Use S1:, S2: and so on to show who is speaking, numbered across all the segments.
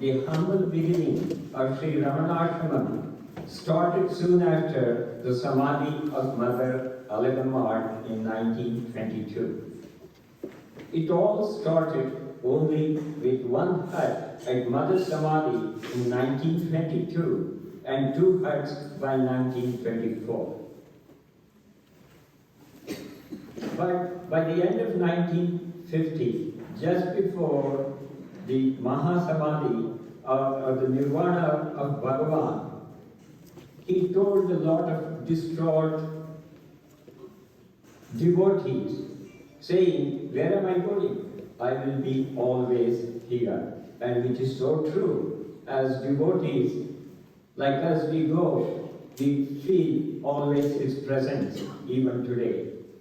S1: the humble beginning of Sri RamanaAshram started soon after the Samadhi of Mother Alagamma in 1922. It all started only with one hut at Mother Samadhi in 1922 and 2 huts by 1924. But by the end of 1950, just before the Mahasamadhi of the Nirvana of Bhagavan, he told a lot of distraught devotees, saying, "Where am I going? I will be always here." And which is so true. As devotees, like as we go, we feel always his presence, even today.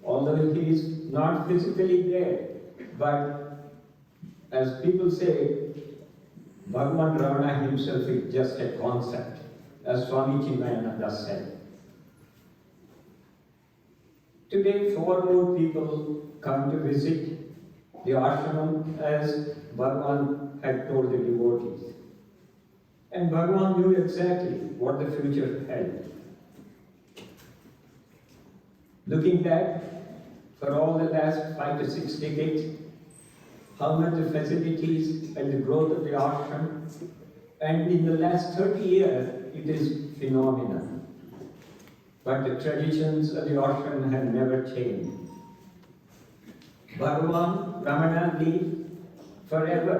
S1: Although he is not physically there, but as people say, Bhagwan Ramana himself is just a concept, as Swami Sarvapriyananda said. Today, 4 more people come to visit the ashram as Bhagwan had told the devotees. And Bhagwan knew exactly what the future held. Looking back, for all the last 5 to 6 decades, how much the facilities and the growth of the ashram, and in the last 30 years, it is phenomenal. But the traditions of the ashram have never changed. Bhagavan Ramana lived forever,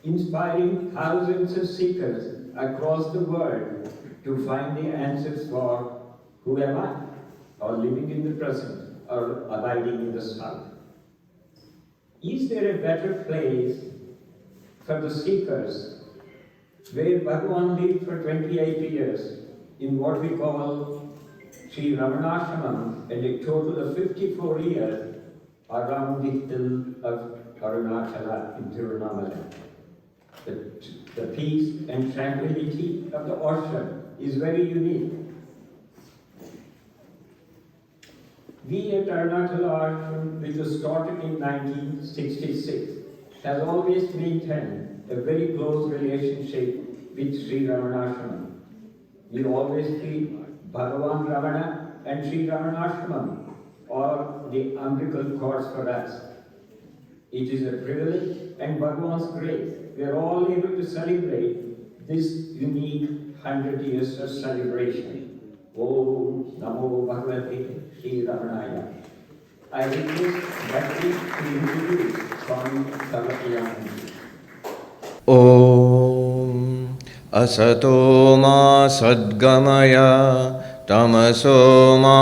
S1: inspiring thousands of seekers across the world to find the answers for who am I, or living in the present, or abiding in the south. Is there a better place for the seekers where Bhagavan lived for 28 years in what we call Sri RamanaAshram, and a total of 54 years around the hill of Arunachala in Tirunamala. The peace and tranquility of the ashram is very unique. We at Arunachala Ashram, which was started in 1966, has always maintained a very close relationship with Sri RamanaAshram. We always treat Bhagavan Ramana and Sri RamanaAshram or the umbilical cords for us. It is a privilege and Bhagavan's grace. We are all able to celebrate this unique 100 years of celebration. Om Namo Bhagavate Sri Ramanaya. I request Bhakti to introduce Swami Sarvapriyananda.
S2: Om Asato Ma Sadgamaya Tamaso Ma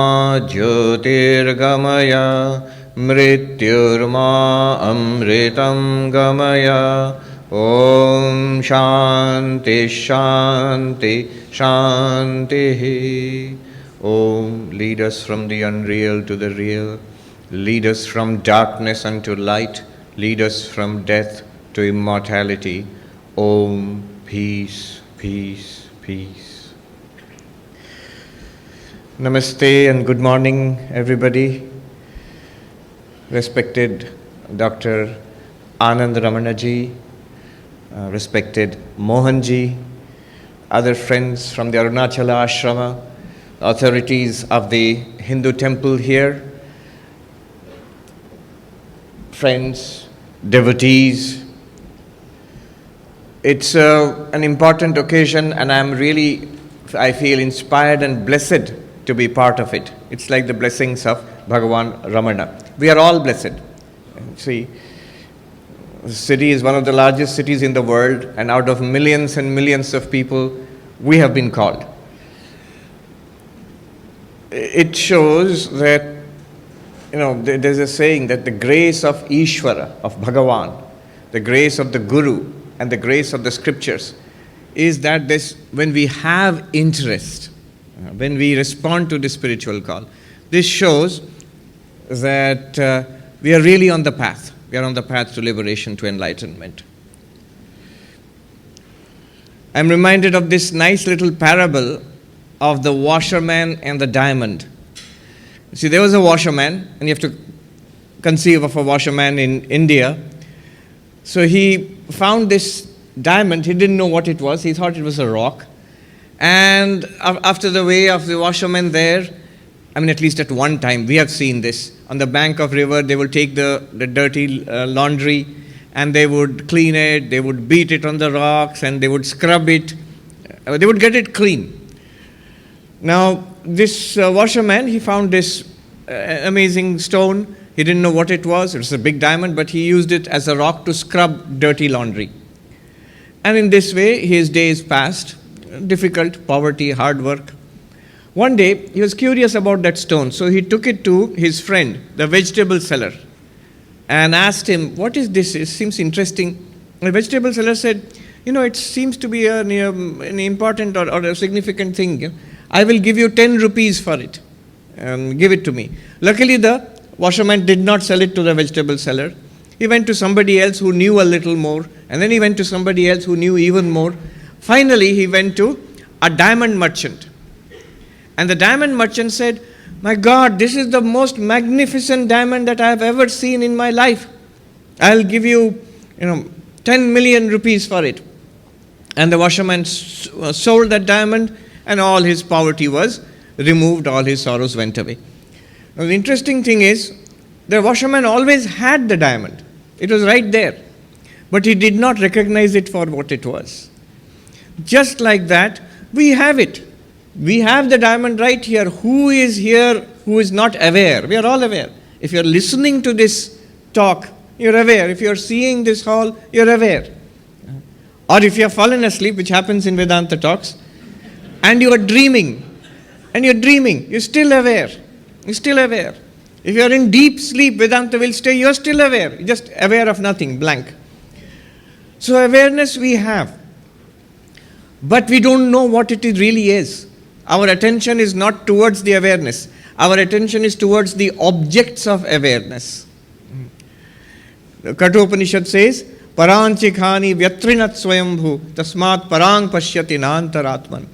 S2: Jyotirgamaya Mrityurma Amritam Gamaya. Om Shanti Shanti Shanti. Om, lead us from the unreal to the real. Lead us from darkness unto light. Lead us from death to immortality. Om, peace, peace, peace. Namaste and good morning, everybody. Respected Dr. Anand Ramanan, respected Mohanji, other friends from the Arunachala Ashrama, authorities of the Hindu temple here, friends, devotees. It's an important occasion and I feel inspired and blessed to be part of it. It's like the blessings of Bhagavan Ramana. We are all blessed. See, the city is one of the largest cities in the world, and out of millions and millions of people, we have been called. It shows that, there's a saying that the grace of Ishvara, of Bhagavan, the grace of the Guru, and the grace of the scriptures is that when we have interest, when we respond to the spiritual call, this shows that we are really on the path. We are on the path to liberation, to enlightenment. I'm reminded of this nice little parable of the washerman and the diamond. See, there was a washerman, and you have to conceive of a washerman in India. So he found this diamond. He didn't know what it was. He thought it was a rock. And after the way of the washermen there, I mean, at least at one time, we have seen this. On the bank of river, they would take the dirty laundry and they would clean it, they would beat it on the rocks and they would scrub it. They would get it clean. Now, this washerman, he found this amazing stone. He didn't know what it was. It was a big diamond, but he used it as a rock to scrub dirty laundry. And in this way, his days passed. Difficult, poverty, hard work. One day, he was curious about that stone, so he took it to his friend, the vegetable seller, and asked him, what is this? It seems interesting. The vegetable seller said, it seems to be an important or a significant thing. I will give you 10 rupees for it. Give it to me. Luckily, the washerman did not sell it to the vegetable seller. He went to somebody else who knew a little more, and then he went to somebody else who knew even more. Finally, he went to a diamond merchant. And the diamond merchant said, my God, this is the most magnificent diamond that I have ever seen in my life. I'll give you, 10 million rupees for it. And the washerman sold that diamond, and all his poverty was removed, all his sorrows went away. Now, the interesting thing is, the washerman always had the diamond. It was right there. But he did not recognize it for what it was. Just like that, we have it. We have the diamond right here. Who is here who is not aware? We are all aware. If you are listening to this talk, you are aware. If you are seeing this hall, you are aware. Or if you have fallen asleep, which happens in Vedanta talks, and you are dreaming, you're still aware. You're still aware. If you are in deep sleep, Vedanta will stay, you're still aware. You're just aware of nothing, blank. So awareness we have. But we don't know what it really is. Our attention is not towards the awareness. Our attention is towards the objects of awareness. The Kathopanishad says, Paranchikhani vyatrinat swayambhu tasmat parang pashyati nantaratman.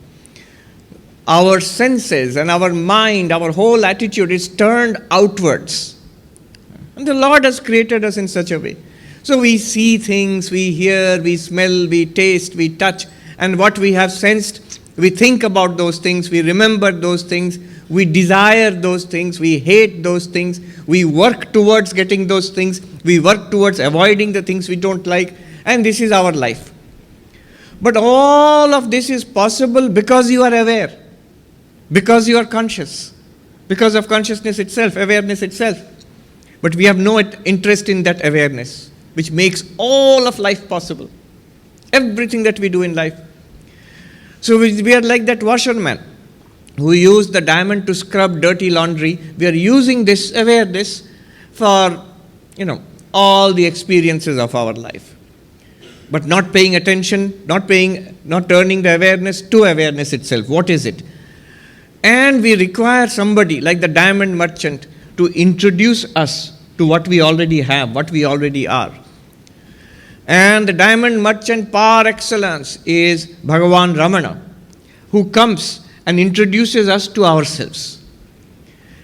S2: Our senses and our mind, our whole attitude is turned outwards. And the Lord has created us in such a way. So we see things, we hear, we smell, we taste, we touch. And what we have sensed, we think about those things, we remember those things, we desire those things, we hate those things, we work towards getting those things, we work towards avoiding the things we don't like, and this is our life. But all of this is possible because you are aware, because you are conscious, because of consciousness itself, awareness itself. But we have no interest in that awareness, which makes all of life possible. Everything that we do in life. So we are like that washerman who used the diamond to scrub dirty laundry. We are using this awareness for, all the experiences of our life. But not paying attention, not turning the awareness to awareness itself. What is it? And we require somebody like the diamond merchant to introduce us to what we already have, what we already are. And the diamond merchant par excellence is Bhagavan Ramana, who comes and introduces us to ourselves.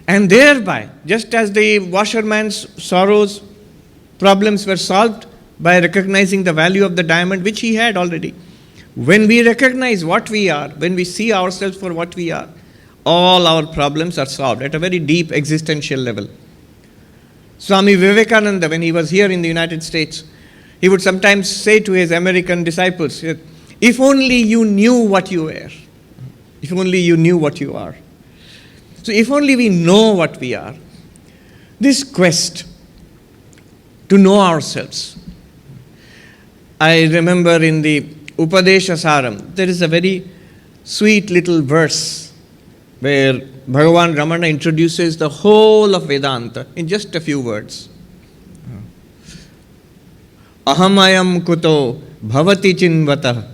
S2: And thereby, just as the washerman's sorrows, problems were solved by recognizing the value of the diamond, which he had already. When we recognize what we are, when we see ourselves for what we are, all our problems are solved at a very deep existential level. Swami Vivekananda, when he was here in the United States, he would sometimes say to his American disciples, if only you knew what you were, if only you knew what you are. So if only we know what we are, this quest to know ourselves. I remember in the Upadesha Saram, there is a very sweet little verse where Bhagavan Ramana introduces the whole of Vedanta in just a few words. Ahamayam kuto bhavati chinvata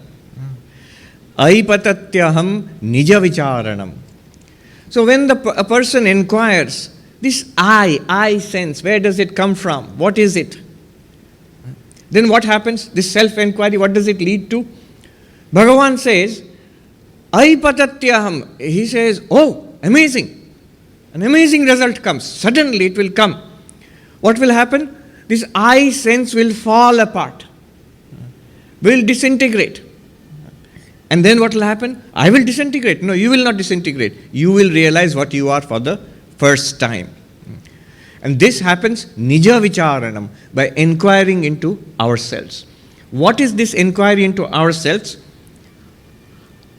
S2: aipatatyaham nija vicharanam. So when a person inquires, this I sense, where does it come from? What is it? Then what happens? This self-inquiry, what does it lead to? Bhagavan says, aipatatyaham. He says, oh, amazing. An amazing result comes. Suddenly it will come. What will happen? This I sense will fall apart. will disintegrate. And then what will happen? I will disintegrate. No, you will not disintegrate. You will realize what you are for the first time. And this happens nija vicharanam, by inquiring into ourselves. What is this inquiry into ourselves?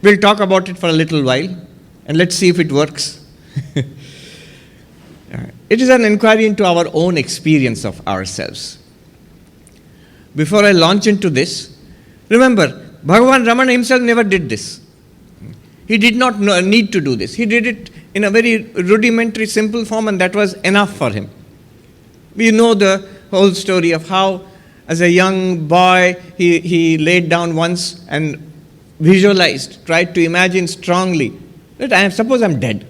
S2: We'll talk about it for a little while, and let's see if it works. It is an inquiry into our own experience of ourselves. Before I launch into this, remember, Bhagavan Ramana himself never did this. He did not need to do this. He did it in a very rudimentary, simple form, and that was enough for him. We know the whole story of how, as a young boy, he laid down once and visualized, tried to imagine strongly that suppose I'm dead.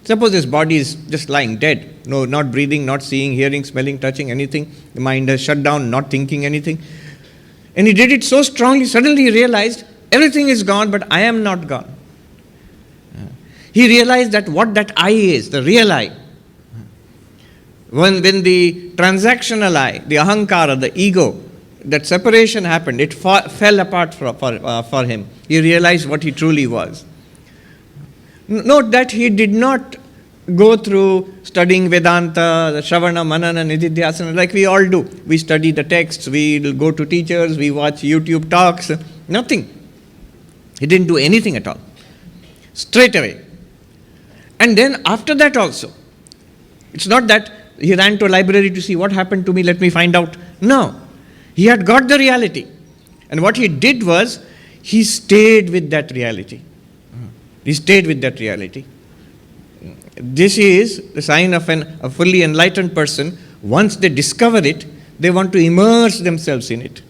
S2: Suppose this body is just lying dead. No, not breathing, not seeing, hearing, smelling, touching, anything. The mind has shut down, not thinking anything. And he did it so strongly, suddenly he realized everything is gone, but I am not gone. He realized that what that I is, the real I. When the transactional I, the ahankara, the ego, that separation happened, it fell apart for him. He realized what he truly was. Note that he did not go through studying Vedanta, the Shravana, Manana, Nididhyasana, like we all do. We study the texts, we will go to teachers, we watch YouTube talks, nothing. He didn't do anything at all. Straight away. And then after that also, it's not that he ran to a library to see what happened to me, let me find out. No. He had got the reality. And what he did was, he stayed with that reality. He stayed with that reality. This is the sign of a fully enlightened person. Once they discover it, they want to immerse themselves in it.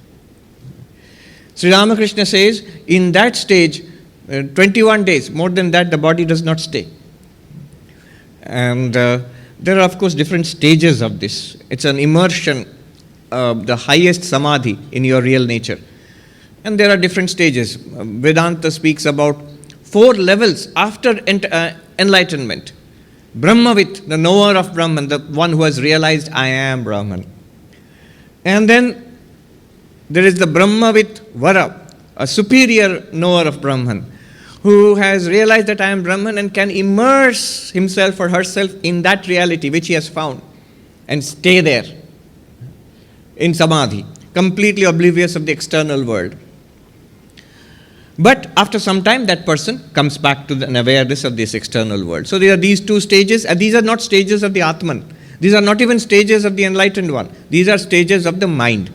S2: Sri Ramakrishna says, in that stage, 21 days, more than that, the body does not stay. And there are, of course, different stages of this. It's an immersion, the highest samadhi in your real nature. And there are different stages. Vedanta speaks about 4 levels after enlightenment. Brahmavit, the knower of Brahman, the one who has realized I am Brahman. And then there is the Brahmavit Vara, a superior knower of Brahman, who has realized that I am Brahman and can immerse himself or herself in that reality which he has found and stay there in samadhi, completely oblivious of the external world. But after some time, that person comes back to an awareness of this external world. So there are these 2 stages, and these are not stages of the Atman. These are not even stages of the enlightened one. These are stages of the mind.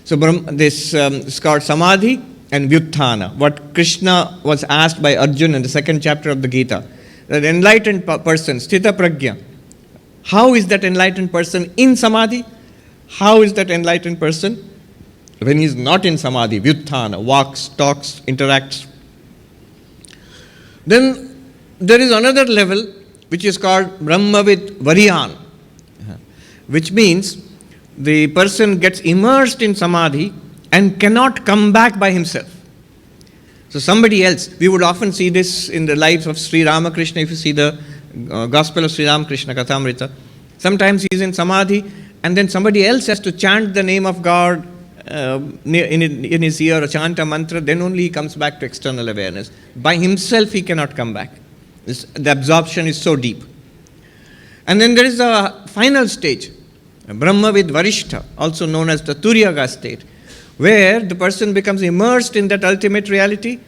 S2: So this is called Samadhi and Vyutthana. What Krishna was asked by Arjuna in the 2nd chapter of the Gita, that enlightened person, Sthita Prajna, how is that enlightened person in Samadhi? How is that enlightened person when he is not in Samadhi? Vyutthana, walks, talks, interacts. Then there is another level which is called Brahmavit Varyan, which means the person gets immersed in Samadhi and cannot come back by himself. So somebody else, we would often see this in the lives of Sri Ramakrishna, if you see the Gospel of Sri Ramakrishna Kathamrita. Sometimes he is in Samadhi and then somebody else has to chant the name of God in his ear or chant a mantra, then only he comes back to external awareness. By himself he cannot come back. The absorption is so deep. And then there is a final stage, Brahmavid Varishtha, also known as the Turyaga state, where the person becomes immersed in that ultimate reality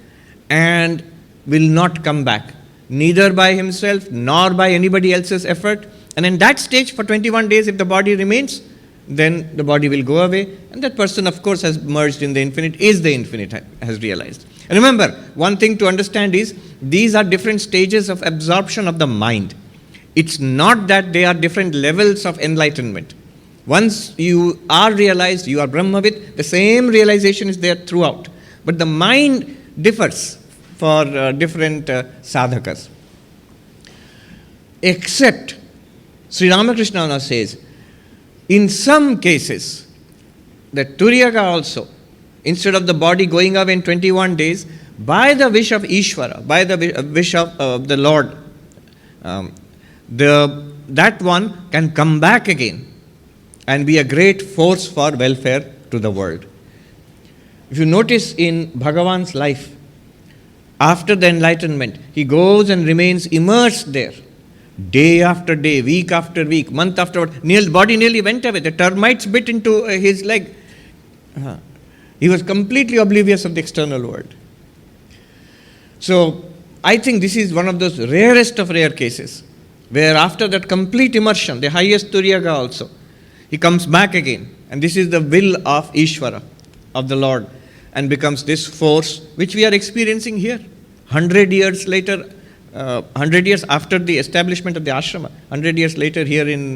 S2: and will not come back, neither by himself nor by anybody else's effort. And in that stage, for 21 days, if the body remains, then the body will go away, and that person, of course, has merged in the infinite, is the infinite, has realized. And remember, one thing to understand is, these are different stages of absorption of the mind. It's not that they are different levels of enlightenment. Once you are realized, you are Brahmavit, the same realization is there throughout. But the mind differs for different sadhakas. Except, Sri Ramakrishna says, in some cases, the Turyaga also, instead of the body going away in 21 days, by the wish of Ishvara, by the wish of the Lord, that one can come back again and be a great force for welfare to the world. If you notice in Bhagavan's life, after the enlightenment, he goes and remains immersed there. Day after day, week after week, month after month, body nearly went away. The termites bit into his leg. He was completely oblivious of the external world. So, I think this is one of those rarest of rare cases, where after that complete immersion, the highest Turiyaga also, he comes back again. And this is the will of Ishvara, of the Lord, and becomes this force which we are experiencing here. 100 years later, 100 years after the establishment of the ashrama, 100 years later here in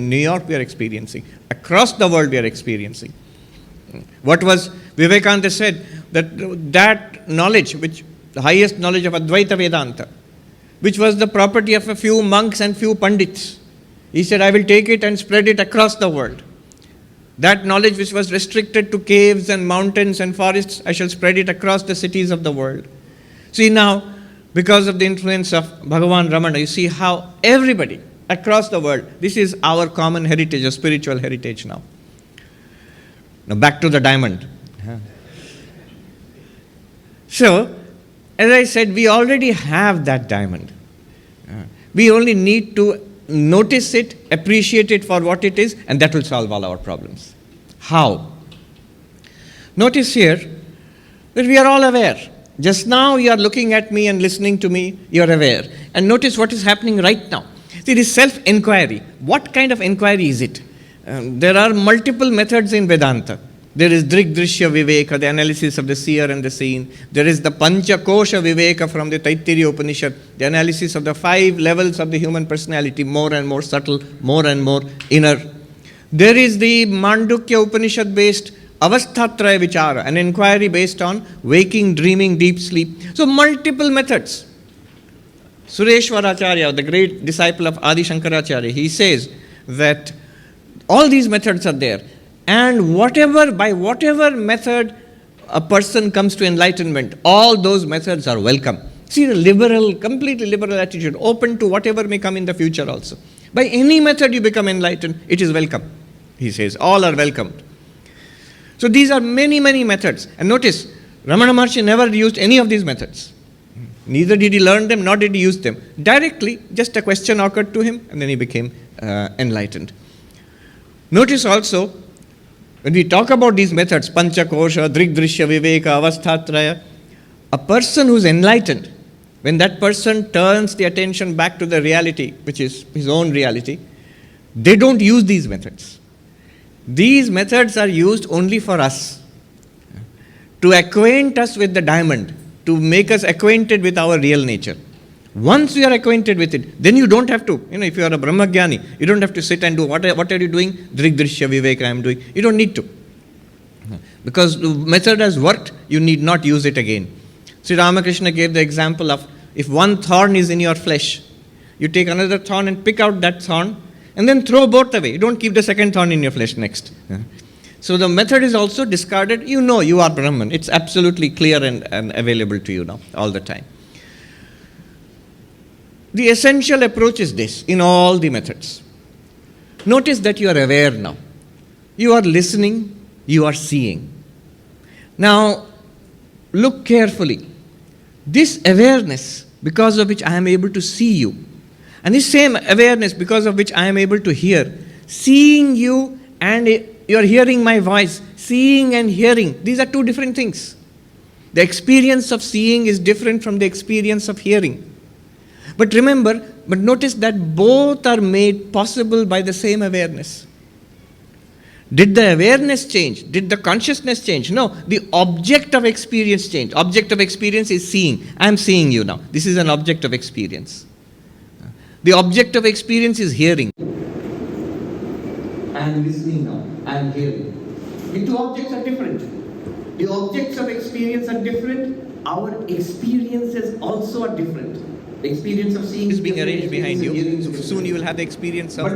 S2: New York we are experiencing. Across the world we are experiencing. What was Vivekananda said, that knowledge, which the highest knowledge of Advaita Vedanta, which was the property of a few monks and few pandits. He said, I will take it and spread it across the world. That knowledge which was restricted to caves and mountains and forests, I shall spread it across the cities of the world. See now, because of the influence of Bhagavan Ramana, you see how everybody across the world, this is our common heritage, a spiritual heritage now. Now back to the diamond. So, as I said, we already have that diamond. We only need to notice it, appreciate it for what it is, and that will solve all our problems. How? Notice here that we are all aware. Just now you are looking at me and listening to me, you are aware. And notice what is happening right now. See, this self-inquiry. What kind of inquiry is it? There are multiple methods in Vedanta. There is Drigdrishya Viveka, the analysis of the seer and the seen. There is the Pancha Kosha Viveka from the Taittiriya Upanishad, the analysis of the 5 levels of the human personality, more and more subtle, more and more inner. There is the Mandukya Upanishad based Avasthatraya Vichara, an inquiry based on waking, dreaming, deep sleep. So multiple methods. Sureshwaracharya, the great disciple of Adi Shankaracharya, he says that all these methods are there. And by whatever method a person comes to enlightenment, all those methods are welcome. See the liberal, completely liberal attitude, open to whatever may come in the future also. By any method you become enlightened, it is welcome. He says, all are welcomed. So these are many, many methods. And notice, Ramana Maharshi never used any of these methods. Neither did he learn them, nor did he use them. Directly, just a question occurred to him, and then he became enlightened. Notice also, when we talk about these methods, Panchakosha, Drigdrishya Viveka, Avasthatraya, a person who is enlightened, when that person turns the attention back to the reality, which is his own reality, they don't use these methods. These methods are used only for us, to acquaint us with the diamond, to make us acquainted with our real nature. Once we are acquainted with it, then you don't have to, if you are a Brahmagyani, you don't have to sit and do, what are you doing? Drigdrishya Viveka I am doing. You don't need to. Because the method has worked, you need not use it again. Sri Ramakrishna gave the example of, if one thorn is in your flesh, you take another thorn and pick out that thorn, and then throw both away. You don't keep the second thorn in your flesh next. So the method is also discarded. You know you are Brahman. It's absolutely clear and available to you now, all the time. The essential approach is this, in all the methods. Notice that you are aware now. You are listening, you are seeing. Now, look carefully. This awareness, because of which I am able to see you, and this same awareness, because of which I am able to hear, seeing you and you are hearing my voice, seeing and hearing, these are two different things. The experience of seeing is different from the experience of hearing. But notice that both are made possible by the same awareness. Did the awareness change? Did the consciousness change? No, the object of experience changed. Object of experience is seeing. I am seeing you now. This is an object of experience. The object of experience is hearing. I am listening now. I am hearing. The two objects are different. The objects of experience are different. Our experiences also are different. The experience of seeing is being arranged behind you. So soon you will have the experience of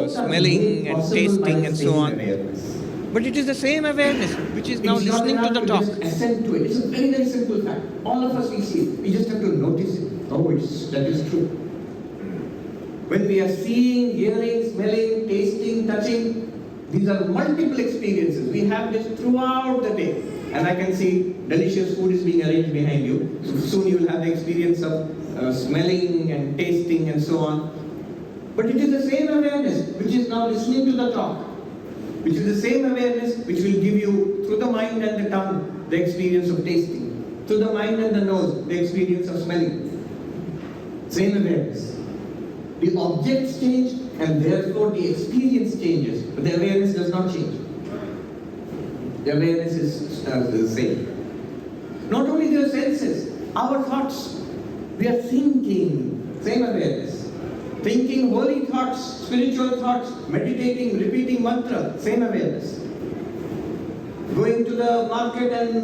S2: smelling and tasting and so on. But it is the same awareness which is now listening to the talk. Assent to it. It's a very, very simple fact. All of us we see it. We just have to notice it. Oh, that is true. When we are seeing, hearing, smelling, tasting, touching, these are multiple experiences. We have this throughout the day. and I can see delicious food is being arranged behind you. So soon you will have the experience of smelling and tasting and so on. But it is the same awareness which is now listening to the talk, which is the same awareness which will give you, through the mind and the tongue, the experience of tasting, through the mind and the nose, the experience of smelling. Same awareness. The objects change and therefore the experience changes, but the awareness does not change. The awareness is the same. Not only the senses, our thoughts, we are thinking, same awareness. Thinking holy thoughts, spiritual thoughts, meditating, repeating mantra, same awareness. Going to the market and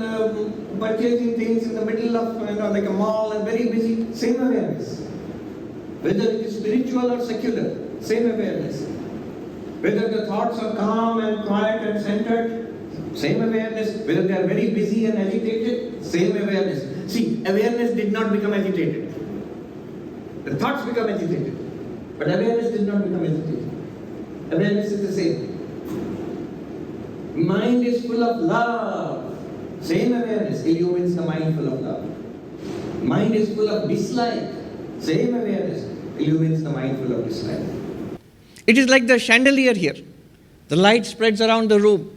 S2: purchasing things in the middle of, like a mall and very busy, same awareness. Whether it is spiritual or secular, same awareness. Whether the thoughts are calm and quiet and centered, same awareness. Whether they are very busy and agitated, same awareness. See, awareness did not become agitated. The thoughts become agitated. But awareness did not become agitated. Awareness is the same. Mind is full of love. Same awareness illumines the mind full of love. Mind is full of dislike. Same awareness illumines the mind full of dislike. It is like the chandelier here. The light spreads around the room.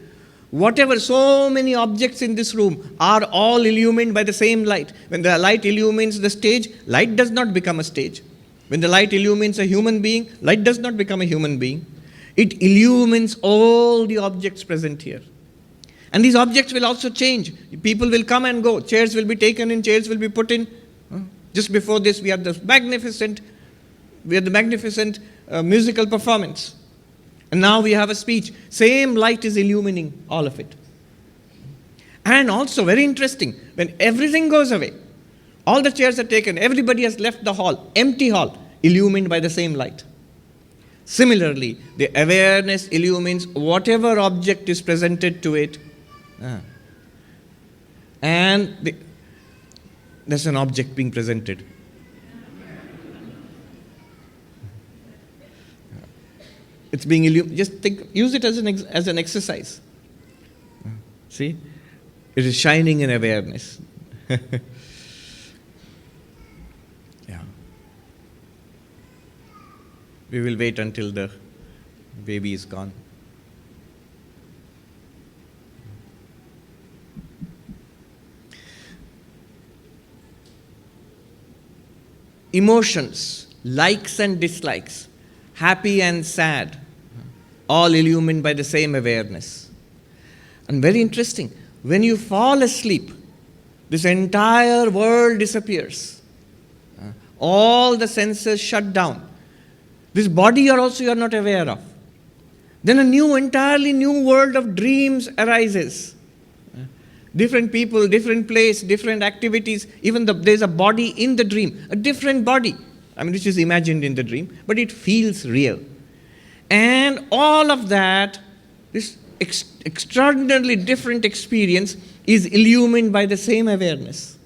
S2: Whatever, so many objects in this room are all illumined by the same light. When the light illumines the stage, light does not become a stage. When the light illumines a human being, light does not become a human being. It illumines all the objects present here. And these objects will also change. People will come and go. Chairs will be taken in, chairs will be put in. Just before this, we had the magnificent musical performance. And now we have a speech. Same light is illumining all of it. And also, very interesting, when everything goes away, all the chairs are taken, everybody has left the hall, empty hall, illumined by the same light. Similarly, the awareness illumines whatever object is presented to it. And there's an object being presented. It's being illuminated. Just use it as an exercise. See? It is shining in awareness. Yeah. We will wait until the baby is gone. Emotions, likes and dislikes, happy and sad, all illumined by the same awareness. And very interesting, when you fall asleep, this entire world disappears. All the senses shut down. This body you are not aware of. Then a entirely new world of dreams arises. Different people, different place, different activities. Even there's a body in the dream, a different body. Which is imagined in the dream, but it feels real. And all of that, this extraordinarily different experience is illumined by the same awareness.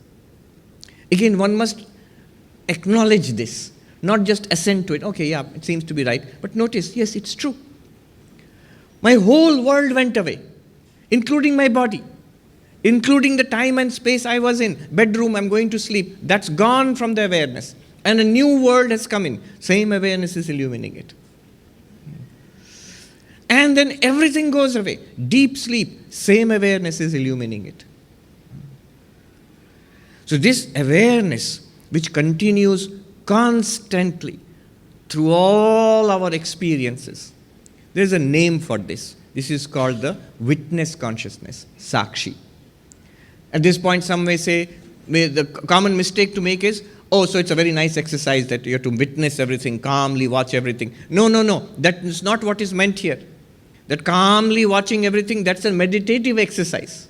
S2: Again, one must acknowledge this, not just assent to it. Okay, yeah, it seems to be right. But notice, yes, it's true. My whole world went away, including my body, including the time and space I was in. Bedroom, I'm going to sleep. That's gone from the awareness. And a new world has come in. Same awareness is illumining it. And then everything goes away. Deep sleep, same awareness is illumining it. So this awareness, which continues constantly through all our experiences, there's a name for this. This is called the witness consciousness, Sakshi. At this point, some may say, the common mistake to make is, so it's a very nice exercise that you have to witness everything, calmly watch everything. No. That is not what is meant here. That calmly watching everything, that's a meditative exercise.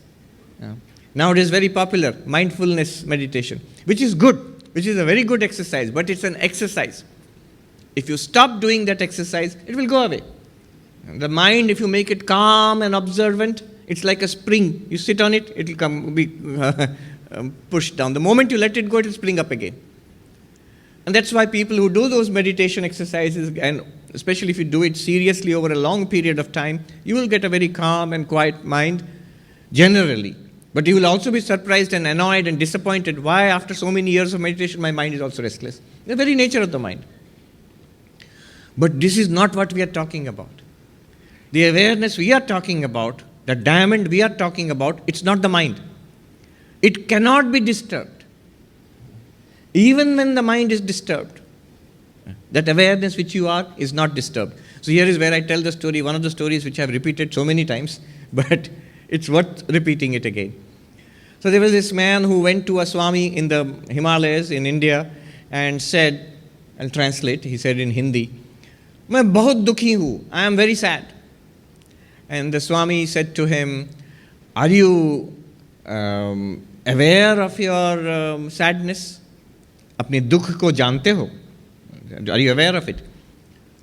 S2: Now it is very popular, mindfulness meditation, which is good, which is a very good exercise, but it's an exercise. If you stop doing that exercise, it will go away. The mind, if you make it calm and observant, it's like a spring. You sit on it, it will be pushed down. The moment you let it go, it will spring up again. And that's why people who do those meditation exercises, and especially if you do it seriously over a long period of time, you will get a very calm and quiet mind, generally. But you will also be surprised and annoyed and disappointed. Why, after so many years of meditation, my mind is also restless? The very nature of the mind. But this is not what we are talking about. The awareness we are talking about, the diamond we are talking about, it's not the mind. It cannot be disturbed. Even when the mind is disturbed, that awareness which you are is not disturbed. So here is where I tell the story, one of the stories which I have repeated so many times, but it's worth repeating it again. So there was this man who went to a Swami in the Himalayas in India and said, I'll translate, he said in Hindi, मैं बहुत दुखी हूँ, I am very sad. And the Swami said to him, are you aware of your sadness? अपने दुख को जानते हो? Are you aware of it?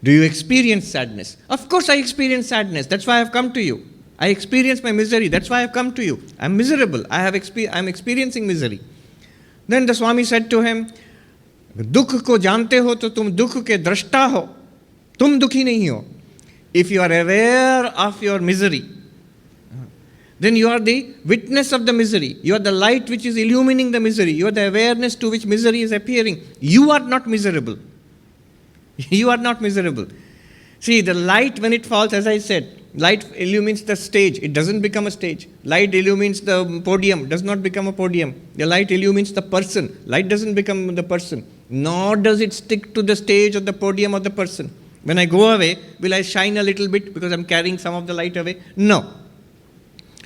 S2: Do you experience sadness? Of course I experience sadness. That's why I have come to you. I experience my misery. That's why I have come to you. I am miserable. I am experiencing misery. Then the Swami said to him, दुख को जानते हो तो तुम दुख के दृष्टा हो. तुम दुखी नहीं हो. If you are aware of your misery, then you are the witness of the misery. You are the light which is illumining the misery. You are the awareness to which misery is appearing. You are not miserable. You are not miserable. See, the light when it falls, as I said, light illumines the stage. It doesn't become a stage. Light illumines the podium. Does not become a podium. The light illumines the person. Light doesn't become the person. Nor does it stick to the stage or the podium of the person. When I go away, will I shine a little bit because I'm carrying some of the light away? No.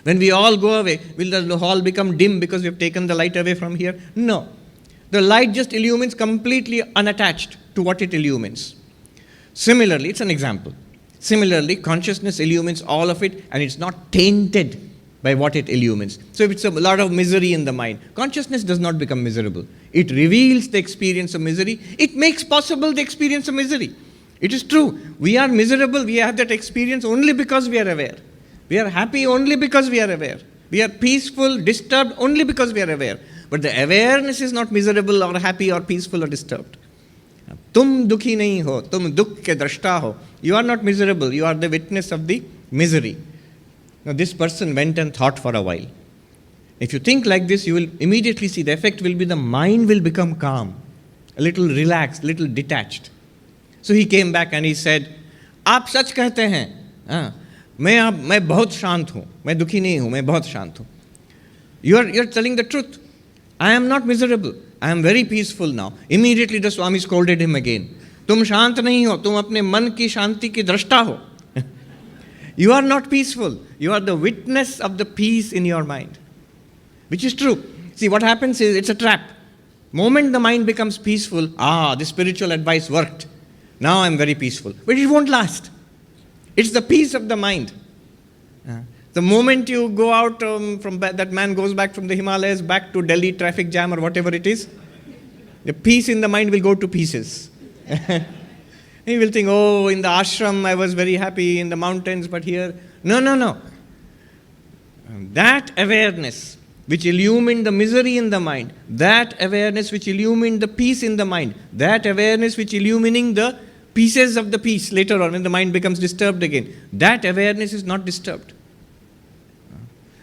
S2: When we all go away, will the hall become dim because we have taken the light away from here? No. The light just illumines completely unattached to what it illumines. Similarly, it's an example. Similarly, consciousness illumines all of it and it's not tainted by what it illumines. So if it's a lot of misery in the mind, consciousness does not become miserable. It reveals the experience of misery. It makes possible the experience of misery. It is true. We are miserable. We have that experience only because we are aware. We are happy only because we are aware. We are peaceful, disturbed only because we are aware. But the awareness is not miserable or happy or peaceful or disturbed. तुम दुखी नहीं हो, तुम दुख के दृष्टा हो. You are not miserable, you are the witness of the misery. Now this person went and thought for a while. If you think like this, you will immediately see the effect will be the mind will become calm, a little relaxed, little detached. So he came back and he said, आप सच कहते हैं, मैं बहुत शांत हूँ, मैं दुखी नहीं हूँ, मैं बहुत शांत हूँ. You're telling the truth. I am not miserable. I am very peaceful now. Immediately the Swami scolded him again. तुम शांत नहीं हो, तुम अपने मन की शांति की दृष्टा हो. You are not peaceful. You are the witness of the peace in your mind. Which is true. See, what happens is, it's a trap. Moment the mind becomes peaceful, the spiritual advice worked. Now I am very peaceful. But it won't last. It's the peace of the mind. The moment you go out that man goes back from the Himalayas back to Delhi traffic jam or whatever it is, the peace in the mind will go to pieces. He will think, in the ashram I was very happy, in the mountains, but here... No. That awareness which illumined the misery in the mind, that awareness which illumined the peace in the mind, that awareness which illumining the pieces of the peace later on when the mind becomes disturbed again, that awareness is not disturbed.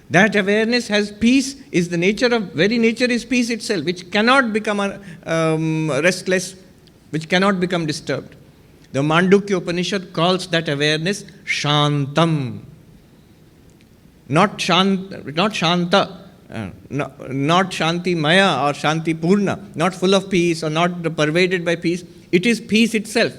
S2: That awareness has peace, is the nature of, very nature is peace itself, which cannot become restless, which cannot become disturbed. The Mandukya Upanishad calls that awareness Shantam. Not Shanta, not Shanti Maya or Shanti Purna, not full of peace or not pervaded by peace. It is peace itself.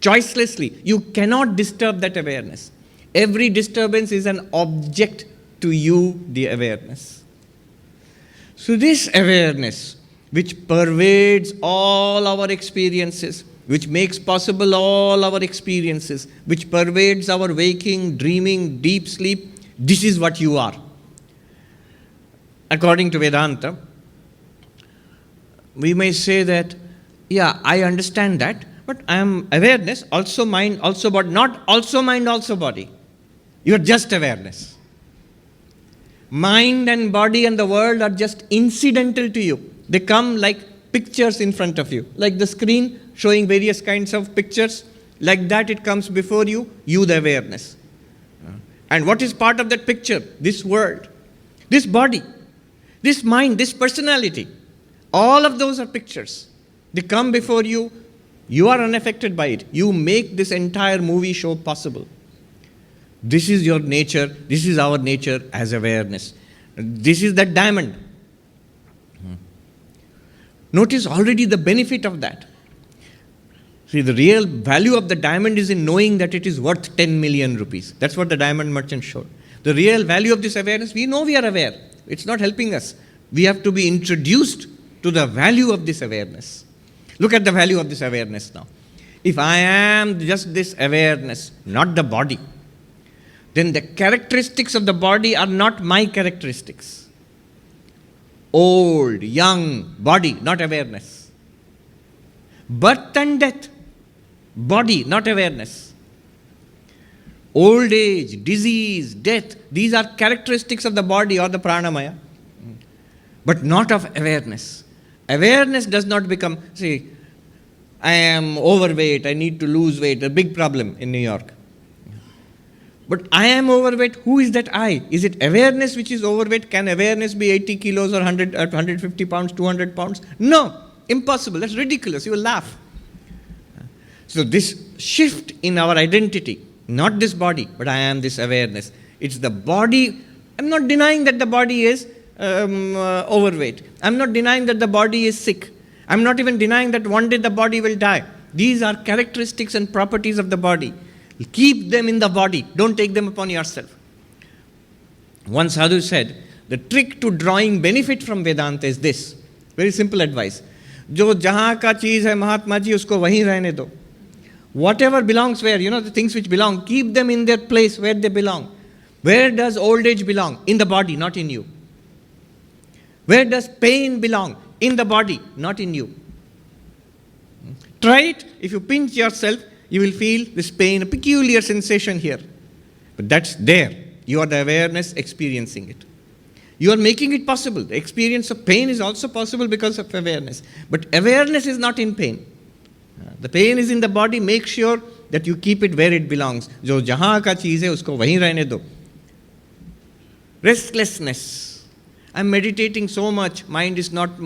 S2: Choicelessly, you cannot disturb that awareness. Every disturbance is an object to you, the awareness. So this awareness, which pervades all our experiences, which makes possible all our experiences, which pervades our waking, dreaming, deep sleep, this is what you are. According to Vedanta, we may say that, I understand that, but I am awareness, also mind, also body, not also mind, also body. You are just awareness. Mind and body and the world are just incidental to you. They come like pictures in front of you. Like the screen showing various kinds of pictures. Like that it comes before you, the awareness. And what is part of that picture? This world. This body, this mind, this personality, all of those are pictures. They come before you. You are unaffected by it. You make this entire movie show possible. This is your nature. This is our nature as awareness. This is that diamond. Notice already the benefit of that. See, the real value of the diamond is in knowing that it is worth 10 million rupees. That's what the diamond merchant showed. The real value of this awareness, we know we are aware. It's not helping us. We have to be introduced to the value of this awareness. Look at the value of this awareness now. If I am just this awareness, not the body, then the characteristics of the body are not my characteristics. Old, young, body, not awareness. Birth and death, body, not awareness. Old age, disease, death, these are characteristics of the body or the pranamaya, but not of awareness. Awareness does not become, see, I am overweight, I need to lose weight, a big problem in New York. But I am overweight, who is that I? Is it awareness which is overweight? Can awareness be 80 kilos or 150 pounds, 200 pounds? No, impossible, that's ridiculous, you will laugh. So this shift in our identity, not this body, but I am this awareness. It's the body. I'm not denying that the body is overweight. I'm not denying that the body is sick. I'm not even denying that one day the body will die. These are characteristics and properties of the body. Keep them in the body. Don't take them upon yourself. One sadhu said, the trick to drawing benefit from Vedanta is this. Very simple advice. Jo jahan ka cheez hai Mahatma ji, usko wahin rehne do. Whatever belongs where, the things which belong, keep them in their place where they belong. Where does old age belong? In the body, not in you. Where does pain belong? In the body, not in you. Try it. If you pinch yourself, you will feel this pain, a peculiar sensation here. But that's there. You are the awareness experiencing it. You are making it possible. The experience of pain is also possible because of awareness. But awareness is not in pain. The pain is in the body. Make sure that you keep it where it belongs. Jo jahan ka cheez hai, usko wahin rehne do. Restlessness. I'm meditating so much, mind is not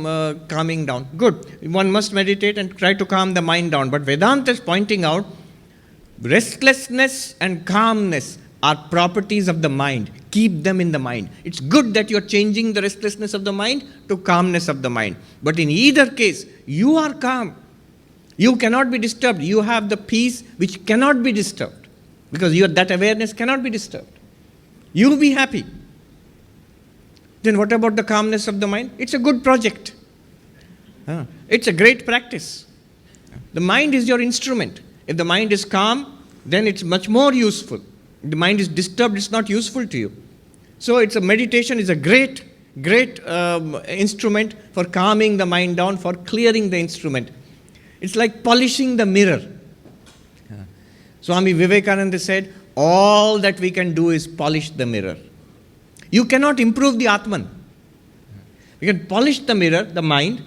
S2: calming down. Good. One must meditate and try to calm the mind down. But Vedanta is pointing out restlessness and calmness are properties of the mind. Keep them in the mind. It's good that you're changing the restlessness of the mind to calmness of the mind. But in either case, you are calm. You cannot be disturbed. You have the peace which cannot be disturbed. Because that awareness cannot be disturbed. You will be happy. Then what about the calmness of the mind? It's a good project. It's a great practice. The mind is your instrument. If the mind is calm, then it's much more useful. If the mind is disturbed, it's not useful to you. So it's a meditation is a great instrument for calming the mind down, for clearing the instrument. It's like polishing the mirror. Swami Vivekananda said, all that we can do is polish the mirror. You cannot improve the Atman. You can polish the mirror, the mind,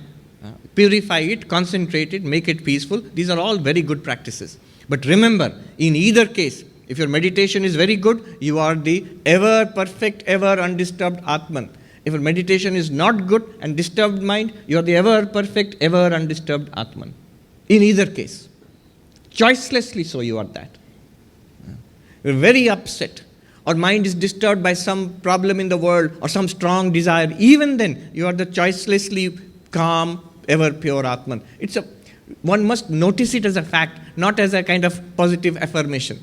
S2: purify it, concentrate it, make it peaceful. These are all very good practices. But remember, in either case, if your meditation is very good, you are the ever perfect, ever undisturbed Atman. If your meditation is not good and disturbed mind, you are the ever perfect, ever undisturbed Atman. In either case. Choicelessly so you are that. You are very upset. Or mind is disturbed by some problem in the world or some strong desire, even then you are the choicelessly calm, ever pure Atman. One must notice it as a fact, not as a kind of positive affirmation.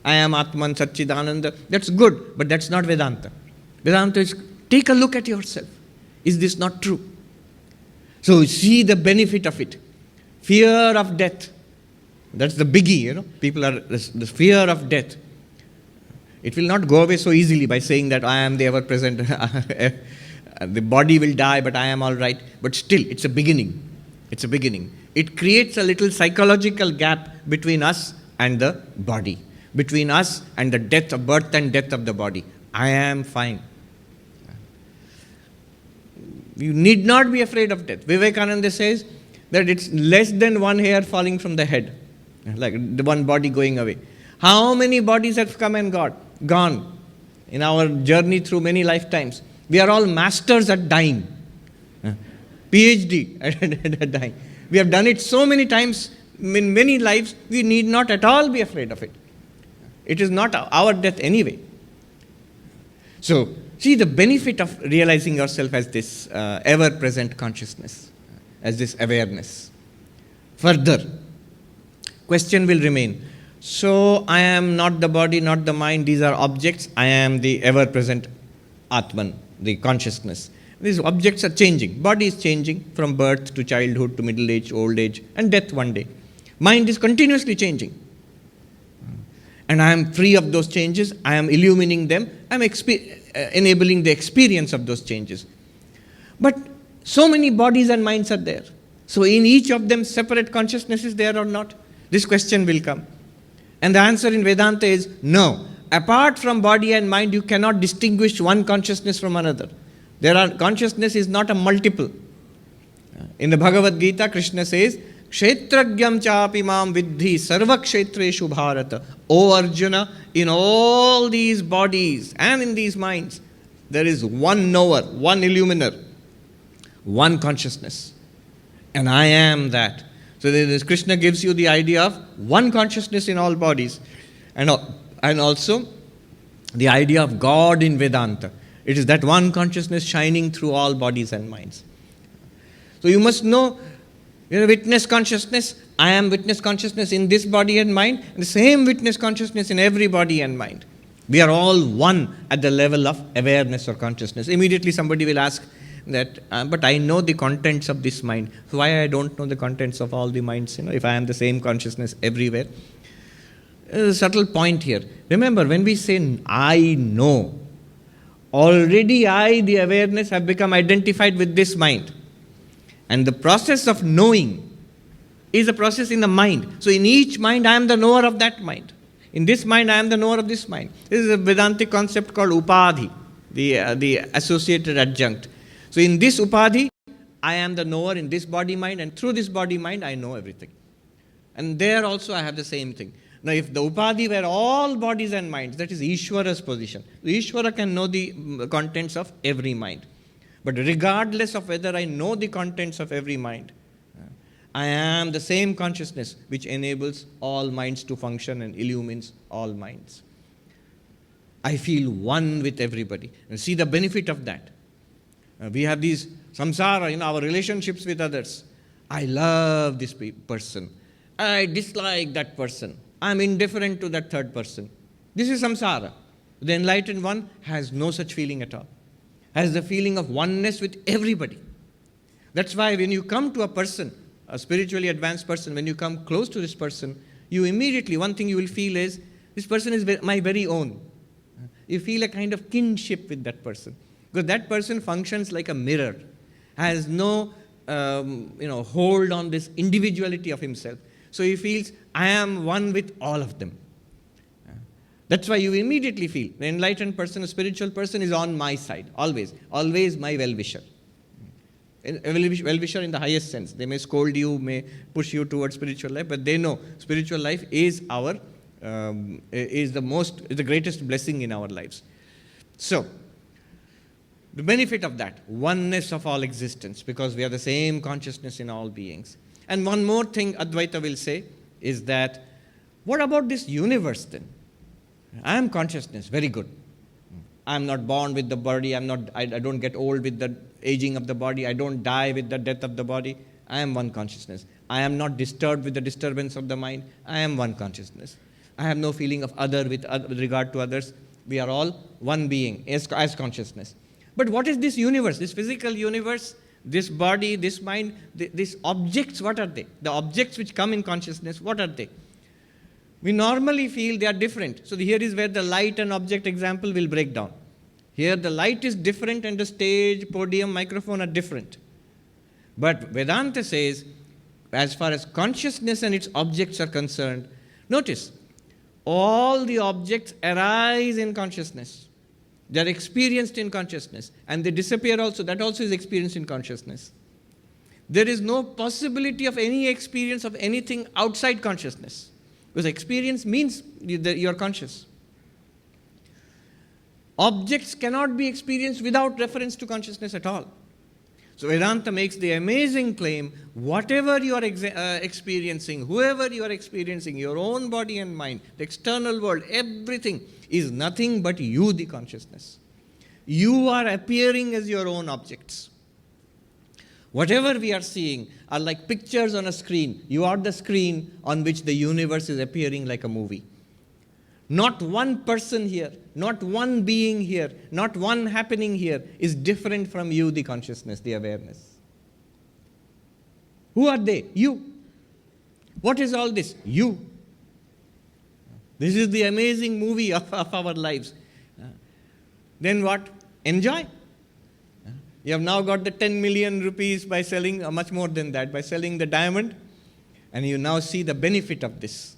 S2: I am Atman, Satchidananda. That's good, but that's not Vedanta. Vedanta is, take a look at yourself. Is this not true? So see the benefit of it. Fear of death. That's the biggie, People are, the fear of death. It will not go away so easily by saying that I am the ever-present, the body will die, but I am all right. But still, it's a beginning. It's a beginning. It creates a little psychological gap between us and the body, between us and the death of birth and death of the body. I am fine. You need not be afraid of death. Vivekananda says that it's less than one hair falling from the head, like the one body going away. How many bodies have come and gone in our journey through many lifetimes? We are all masters at dying. PhD at dying. We have done it so many times in many lives, we need not at all be afraid of it. It is not our death anyway. So, see the benefit of realizing yourself as this ever-present consciousness, as this awareness. Further, question will remain. So, I am not the body, not the mind, these are objects. I am the ever-present Atman, the consciousness. These objects are changing. Body is changing from birth to childhood to middle age, old age, and death one day. Mind is continuously changing. And I am free of those changes. I am illumining them. I am enabling the experience of those changes. But so many bodies and minds are there. So in each of them, separate consciousness is there or not? This question will come. And the answer in Vedanta is no. Apart from body and mind, you cannot distinguish one consciousness from another. Consciousness is not a multiple. In the Bhagavad Gita, Krishna says, Kshetragyam chapi mam vidhi sarva kshetreshu bharata. O Arjuna, in all these bodies and in these minds, there is one knower, one illuminer, one consciousness. And I am that. So this Krishna gives you the idea of one consciousness in all bodies. And also the idea of God in Vedanta. It is that one consciousness shining through all bodies and minds. So you must know, witness consciousness. I am witness consciousness in this body and mind. And the same witness consciousness in every body and mind. We are all one at the level of awareness or consciousness. Immediately somebody will ask that, but I know the contents of this mind. So why I don't know the contents of all the minds, if I am the same consciousness everywhere? There's a subtle point here. Remember, when we say I know, already I, the awareness, have become identified with this mind. And the process of knowing is a process in the mind. So in each mind, I am the knower of that mind. In this mind, I am the knower of this mind. This is a Vedantic concept called upadhi, the associated adjunct. So in this upadhi, I am the knower in this body mind, and through this body mind, I know everything. And there also I have the same thing. Now, if the upadhi were all bodies and minds, that is Ishvara's position. The Ishvara can know the contents of every mind. But regardless of whether I know the contents of every mind, I am the same consciousness which enables all minds to function and illumines all minds. I feel one with everybody. And see the benefit of that. We have these samsara, our relationships with others. I love this person. I dislike that person. I am indifferent to that third person. This is samsara. The enlightened one has no such feeling at all. Has the feeling of oneness with everybody. That's why when you come to a person, a spiritually advanced person, when you come close to this person, you immediately, one thing you will feel is, this person is my very own. You feel a kind of kinship with that person. Because that person functions like a mirror, has no hold on this individuality of himself. So he feels, I am one with all of them. That's why you immediately feel, the enlightened person, a spiritual person is on my side, always. Always my well-wisher. A well-wisher in the highest sense. They may scold you, may push you towards spiritual life, but they know spiritual life is the greatest blessing in our lives. So, the benefit of that, oneness of all existence, because we are the same consciousness in all beings. And one more thing Advaita will say is that, what about this universe then? I am consciousness, very good. I am not born with the body, I don't get old with the aging of the body, I don't die with the death of the body. I am one consciousness. I am not disturbed with the disturbance of the mind. I am one consciousness. I have no feeling of other with regard to others. We are all one being as consciousness. But what is this universe, this physical universe, this body, this mind, these objects, what are they? The objects which come in consciousness, what are they? We normally feel they are different. So here is where the light and object example will break down. Here the light is different and the stage, podium, microphone are different. But Vedanta says, as far as consciousness and its objects are concerned, notice, all the objects arise in consciousness. They are experienced in consciousness. And they disappear also. That also is experienced in consciousness. There is no possibility of any experience of anything outside consciousness. Because experience means you are conscious. Objects cannot be experienced without reference to consciousness at all. So Vedanta makes the amazing claim, whatever you are experiencing, whoever you are experiencing, your own body and mind, the external world, everything is nothing but you, the consciousness. You are appearing as your own objects. Whatever we are seeing are like pictures on a screen. You are the screen on which the universe is appearing like a movie. Not one person here, not one being here, not one happening here is different from you, the consciousness, the awareness. Who are they? You. What is all this? You. This is the amazing movie of our lives. Then what? Enjoy. You have now got the 10 million rupees by selling, much more than that, by selling the diamond, and you now see the benefit of this.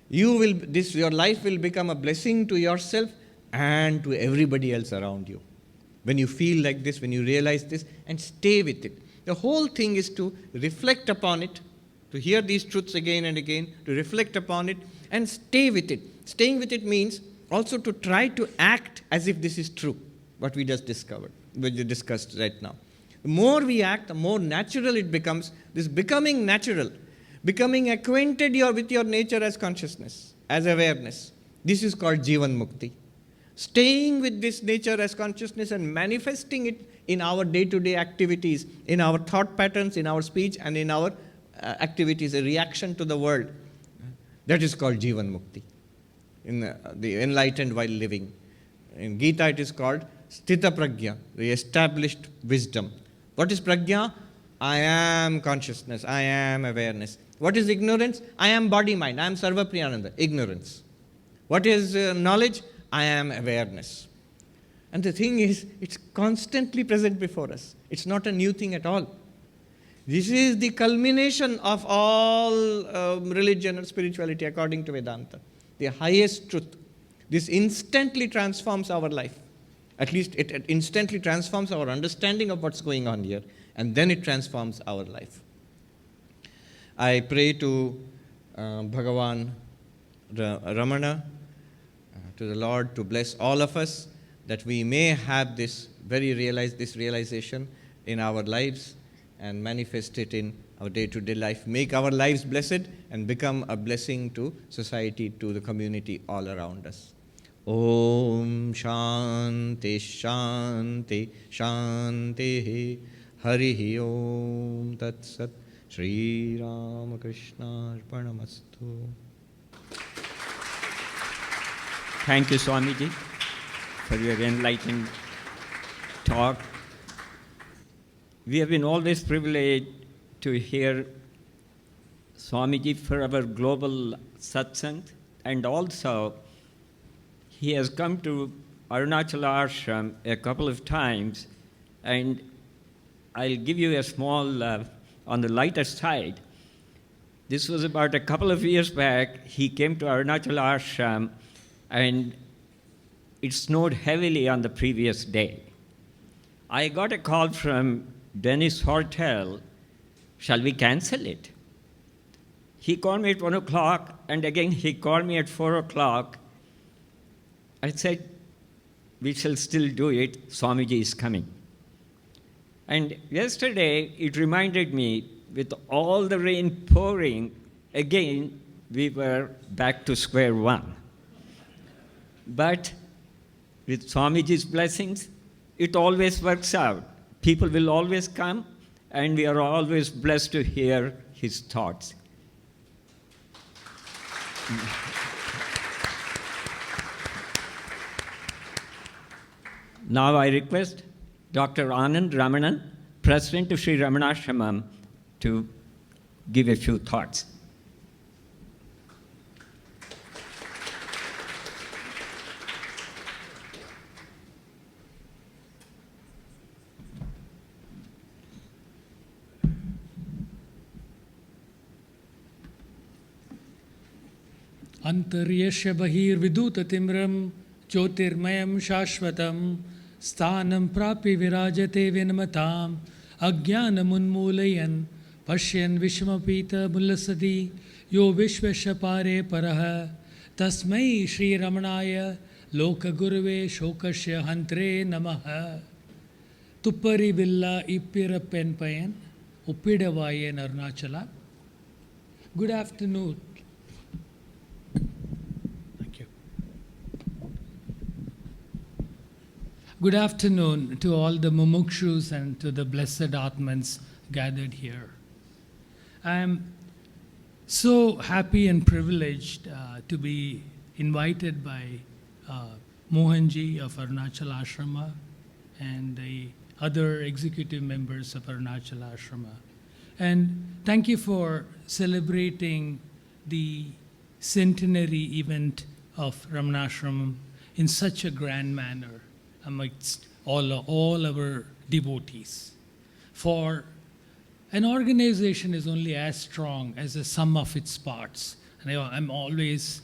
S2: Your life will become a blessing to yourself and to everybody else around you. When you feel like this, when you realize this, and stay with it. The whole thing is to reflect upon it, to hear these truths again and again, to reflect upon it, and stay with it. Staying with it means also to try to act as if this is true, what we just discussed right now. The more we act, the more natural it becomes. This becoming natural, becoming acquainted with your nature as consciousness, as awareness. This is called Jivan mukti. Staying with this nature as consciousness and manifesting it in our day-to-day activities, in our thought patterns, in our speech, and in our activities, a reaction to the world. That is called Jivan mukti, in the enlightened while living. In Gita it is called Sthita Prajna, the established wisdom. What is Prajna? I am consciousness, I am awareness. What is ignorance? I am body-mind, I am Sarvapriyananda, ignorance. What is knowledge? I am awareness. And the thing is, it's constantly present before us. It's not a new thing at all. This is the culmination of all religion and spirituality according to Vedanta. The highest truth. This instantly transforms our life. At least it instantly transforms our understanding of what's going on here. And then it transforms our life. I pray to Bhagavan, Ramana, to the Lord to bless all of us, that we may have this realization in our lives and manifest it in our day-to-day life. Make our lives blessed and become a blessing to society, to the community all around us. Om Shanti Shanti Shanti Harihi Om Tat Sat Shri Ramakrishna Arpanamastu.
S3: Thank you, Swamiji, for your enlightened talk. We have been always privileged to hear Swamiji for our global satsang, and also he has come to Arunachala Ashram a couple of times, and I'll give you a small, on the lighter side. This was about a couple of years back. He came to Arunachala Ashram, and it snowed heavily on the previous day. I got a call from Dennis Hotel, shall we cancel it? He called me at 1 o'clock, and again he called me at 4 o'clock. I said, we shall still do it, Swamiji is coming. And yesterday it reminded me, with all the rain pouring, again we were back to square one. But with Swamiji's blessings, it always works out. People will always come, and we are always blessed to hear his thoughts. Now I request Dr. Anand Ramanan, President of Sri RamanaAshram, to give a few thoughts.
S4: Antaryasya bahirvidutatimram jyotirmayam shashvatam sthanam prapi virajate vinamatam ajnanam unmulayan pashyan vishmapita mullasati yo vishvasya pare paraha tasmai Shri Ramanaya Lokagurave Shokashya Hantre Namaha. Tuppari Villa Ippirappen Payan Uppidavayan Arunachala. Good afternoon. Thank you. Good afternoon to all the mumukshus and to the blessed Atmans gathered here. I am so happy and privileged to be invited by Mohanji of Arunachala Ashrama and the other executive members of Arunachala Ashrama. And thank you for celebrating the centenary event of RamanaAshram in such a grand manner amidst all our devotees. For an organization is only as strong as the sum of its parts. And I'm always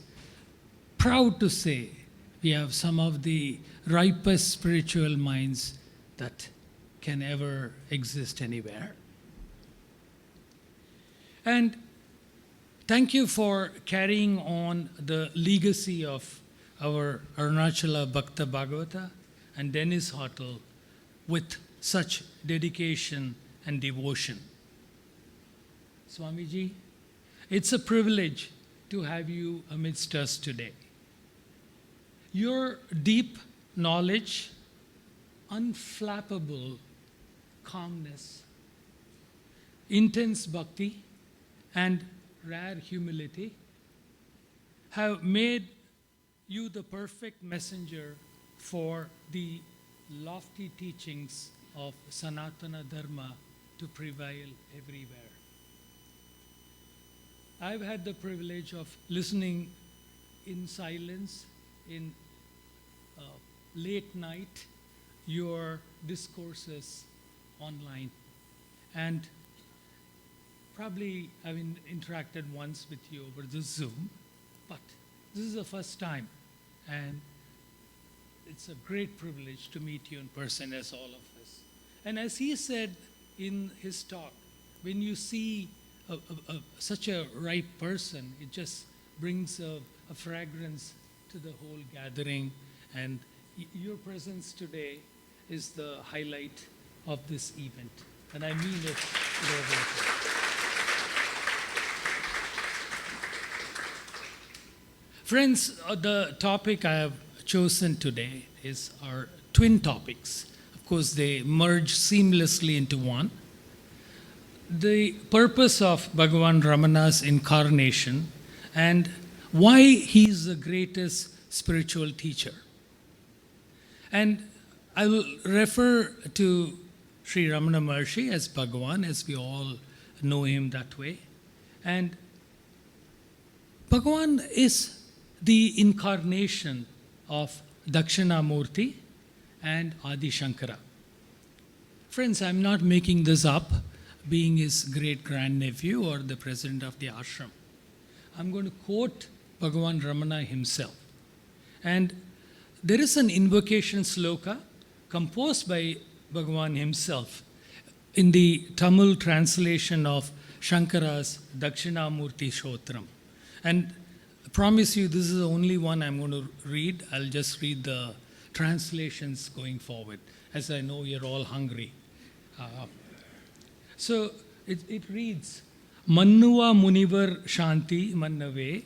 S4: proud to say we have some of the ripest spiritual minds that can ever exist anywhere. And thank you for carrying on the legacy of our Arunachala Bhakta Bhagavata and Dennis Hartel with such dedication and devotion. Swamiji, it's a privilege to have you amidst us today. Your deep knowledge, unflappable calmness, intense bhakti, and rare humility have made you the perfect messenger for the lofty teachings of Sanatana Dharma to prevail everywhere. I've had the privilege of listening in silence, in late night, your discourses online. And probably I've interacted once with you over the Zoom, but this is the first time. And it's a great privilege to meet you in person as all of us. And as he said in his talk, when you see such a ripe person, it just brings a fragrance to the whole gathering. And your presence today is the highlight of this event. And I mean it reverently. Friends, the topic I have chosen today is our twin topics. Of course, they merge seamlessly into one. The purpose of Bhagavan Ramana's incarnation and why he is the greatest spiritual teacher. And I will refer to Sri Ramana Maharshi as Bhagwan, as we all know him that way. And Bhagwan is the incarnation of Dakshinamurti and Adi Shankara. Friends, I'm not making this up, being his great-grandnephew or the president of the ashram. I'm going to quote Bhagavan Ramana himself. And there is an invocation sloka composed by Bhagavan himself in the Tamil translation of Shankara's Dakshinamurti Shotram. And I promise you this is the only one I'm going to read. I'll just read the translations going forward, as I know you're all hungry. So it reads, Mannuva Munivar Shanti Mannave,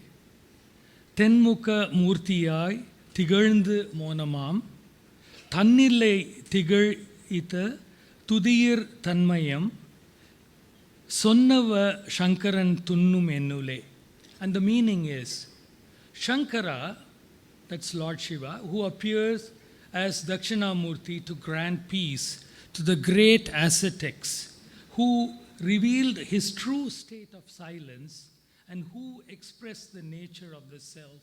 S4: Tenmuka Murtiyai Tigazhந்து Monamam, Thannillai Tigal Ita Tudiyir Tanmayam, Sonnava Shankaran Tunnum Ennule. And the meaning is, Shankara, that's Lord Shiva, who appears as Dakshinamurti to grant peace to the great ascetics who revealed his true state of silence and who expressed the nature of the self,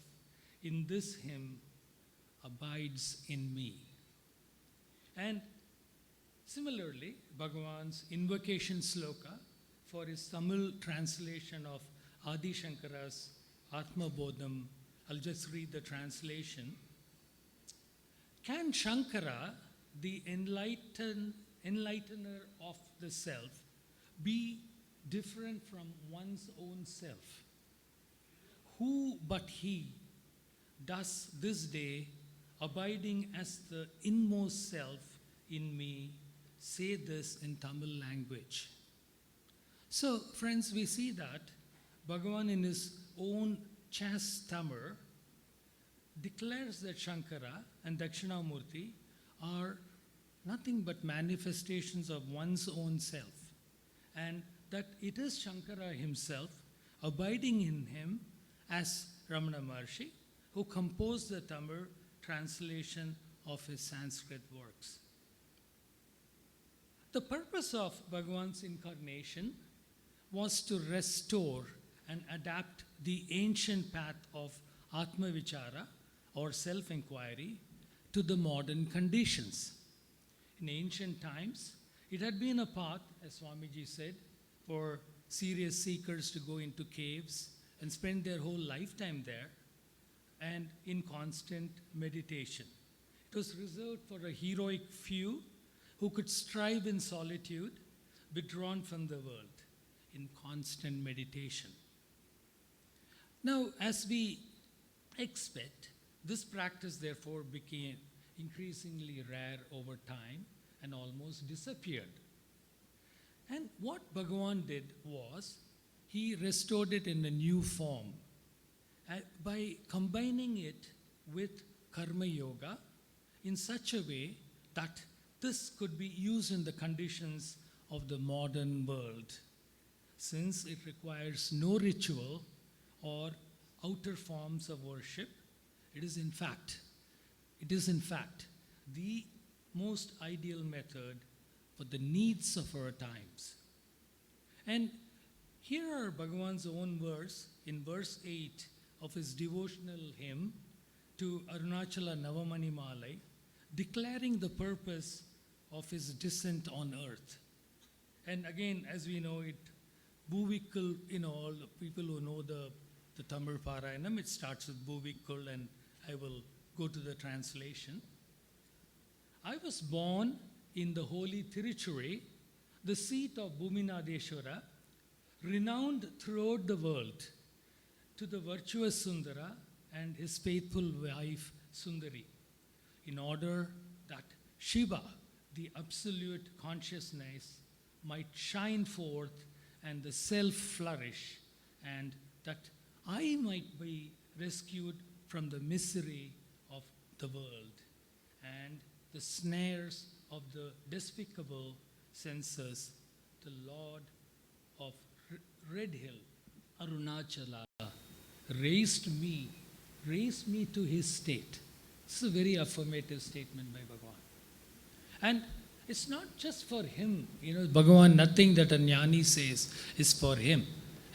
S4: in this hymn abides in me. And similarly, Bhagavan's invocation sloka for his Tamil translation of Adi Shankara's Atma Bodham, I'll just read the translation. Can Shankara, the enlightener of the self, be different from one's own self? Who but he does this day abiding as the inmost self in me, say this in Tamil language. So, friends, we see that Bhagavan in his own Chas Tamil declares that Shankara and Dakshinamurti are nothing but manifestations of one's own self, and that it is Shankara himself abiding in him as Ramana Maharshi, who composed the Tamil translation of his Sanskrit works. The purpose of Bhagavan's incarnation was to restore and adapt the ancient path of Atma Vichara or self-inquiry to the modern conditions. In ancient times, it had been a path, as Swamiji said, for serious seekers to go into caves and spend their whole lifetime there and in constant meditation. It was reserved for a heroic few who could strive in solitude, withdrawn from the world, in constant meditation. Now, as we expect, this practice therefore became increasingly rare over time and almost disappeared. And what Bhagavan did was, he restored it in a new form by combining it with Karma Yoga in such a way that this could be used in the conditions of the modern world, since it requires no ritual or outer forms of worship. It is in fact the most ideal method for the needs of our times. And here are Bhagavan's own words in verse 8 of his devotional hymn to Arunachala Navamani Malai, declaring the purpose of his descent on earth. And again, as we know it, Bhuvikul, all the people who know the Tamil Parayanam, it starts with Bhuvikul, and I will go to the translation. I was born in the holy Tiruchuri, the seat of Bhuminadeshwara, renowned throughout the world, to the virtuous Sundara and his faithful wife Sundari, in order that Shiva, the absolute consciousness, might shine forth and the self flourish, and that I might be rescued from the misery of the world and the snares of the despicable senses. The Lord of Red Hill, Arunachala, raised me to his state. This is a very affirmative statement by Bhagavan. And it's not just for him. Bhagavan, nothing that a jnani says is for him.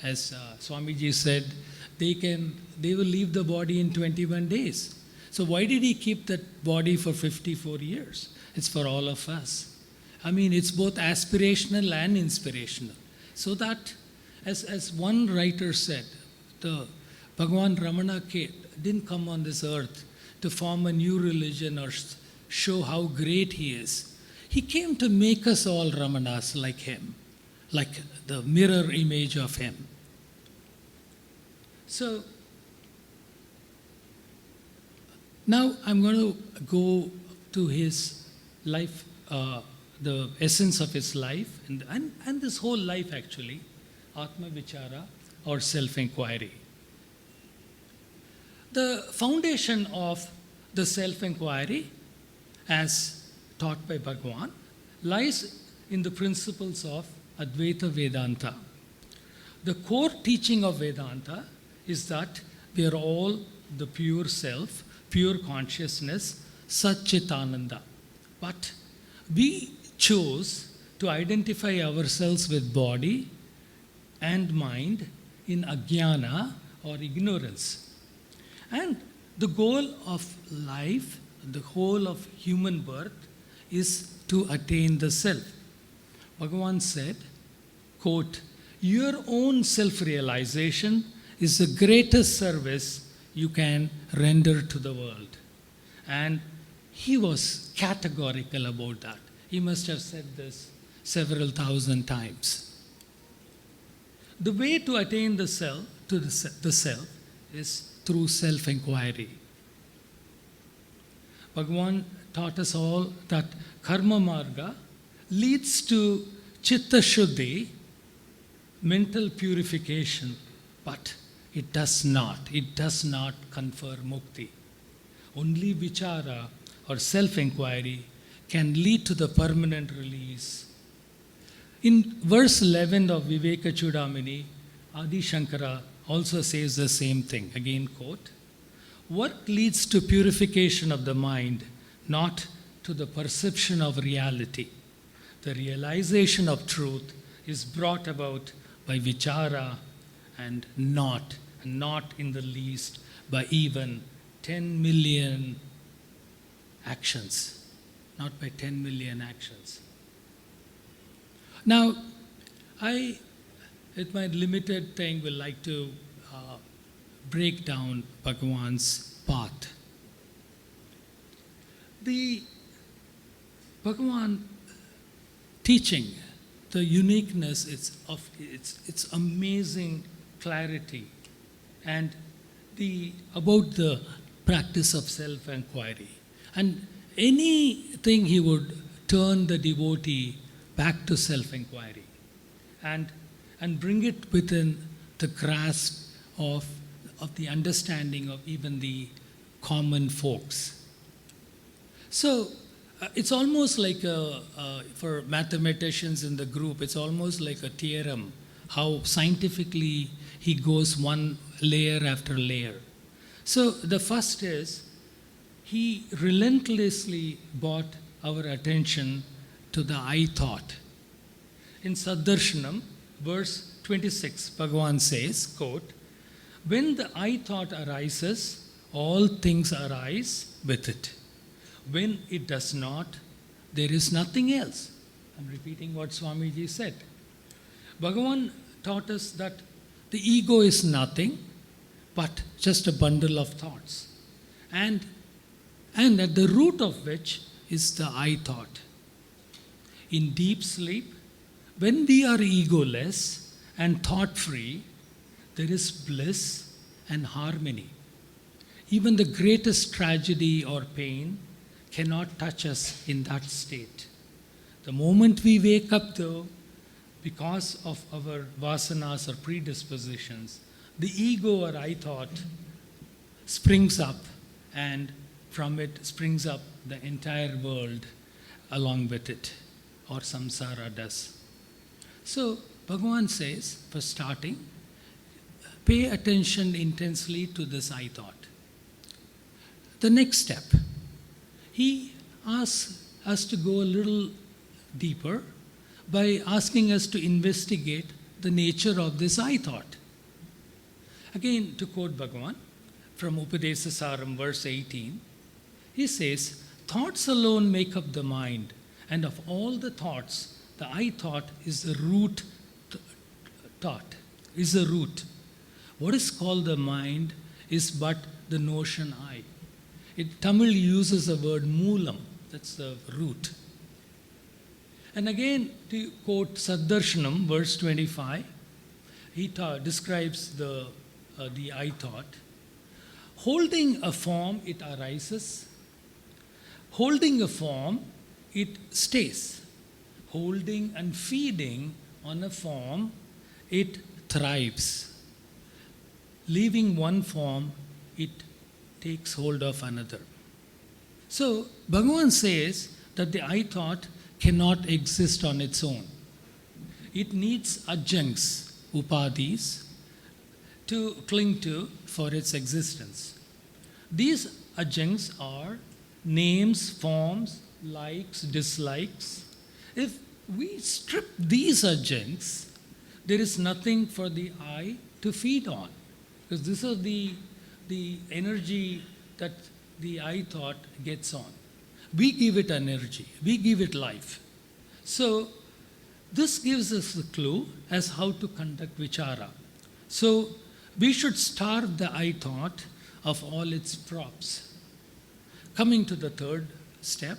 S4: As Swamiji said, they will leave the body in 21 days. So why did he keep that body for 54 years? It's for all of us. It's both aspirational and inspirational. So that, as one writer said, the Bhagwan Ramana didn't come on this earth to form a new religion or show how great he is. He came to make us all Ramanas like him, like the mirror image of him. So, now I'm going to go to his life, the essence of his life, and this whole life actually, Atma Vichara or self-inquiry. The foundation of the self-inquiry, as taught by Bhagwan, lies in the principles of Advaita Vedanta. The core teaching of Vedanta is that we are all the pure self, pure consciousness, Satchitananda. But we chose to identify ourselves with body and mind in ajnana or ignorance. And the goal of life, the whole of human birth, is to attain the self. Bhagavan said, quote, "Your own self-realization is the greatest service you can render to the world." And he was categorical about that. He must have said this several thousand times. The way to attain the self, is through self-inquiry. Bhagwan taught us all that karma marga leads to chitta shuddhi, mental purification, but it does not confer mukti. Only vichara or self-inquiry can lead to the permanent release. In verse 11 of Viveka Chudamani, Adi Shankara also says the same thing. Again, quote, "Work leads to purification of the mind, not to the perception of reality. The realization of truth is brought about by vichara and not in the least by even 10 million actions." Not by 10 million actions. Now, I, with my limited thing, will like to break down Bhagavan's path. The Bhagavan teaching, the uniqueness of its amazing clarity, and about the practice of self-inquiry. And anything he would turn the devotee back to self-inquiry and bring it within the grasp of the understanding of even the common folks. So it's almost like for mathematicians in the group, it's almost like a theorem, how scientifically he goes one layer after layer. So the first is, he relentlessly brought our attention to the I thought. In Saddarshanam, verse 26, Bhagavan says, quote, "When the I thought arises, all things arise with it. When it does not, there is nothing else." I'm repeating what Swamiji said. Bhagavan taught us that the ego is nothing but just a bundle of thoughts. And at the root of which is the I thought. In deep sleep, when we are egoless and thought-free, there is bliss and harmony. Even the greatest tragedy or pain cannot touch us in that state. The moment we wake up, though, because of our vasanas or predispositions, the ego or I thought springs up, and from it springs up the entire world along with it, or samsara does. So Bhagavan says, for starting, pay attention intensely to this I thought. The next step, he asks us to go a little deeper by asking us to investigate the nature of this I thought. Again, to quote Bhagavan from Upadesasaram, verse 18, he says, "Thoughts alone make up the mind, and of all the thoughts, the I thought is the root thought, is the root. What is called the mind is but the notion I." Tamil uses the word moolam, that's the root. And again, to quote Saddarshanam, verse 25, he describes the I thought. Holding a form, it arises. Holding a form, it stays. Holding and feeding on a form, it thrives. Leaving one form, it takes hold of another. So Bhagavan says that the I thought cannot exist on its own. It needs adjuncts, upadhis, to cling to for its existence. These adjuncts are names, forms, likes, dislikes. If we strip these adjuncts, there is nothing for the I to feed on, because this is the energy that the I thought gets on. We give it energy, we give it life. So this gives us a clue as how to conduct vichara. So we should starve the I thought of all its props. Coming to the third step.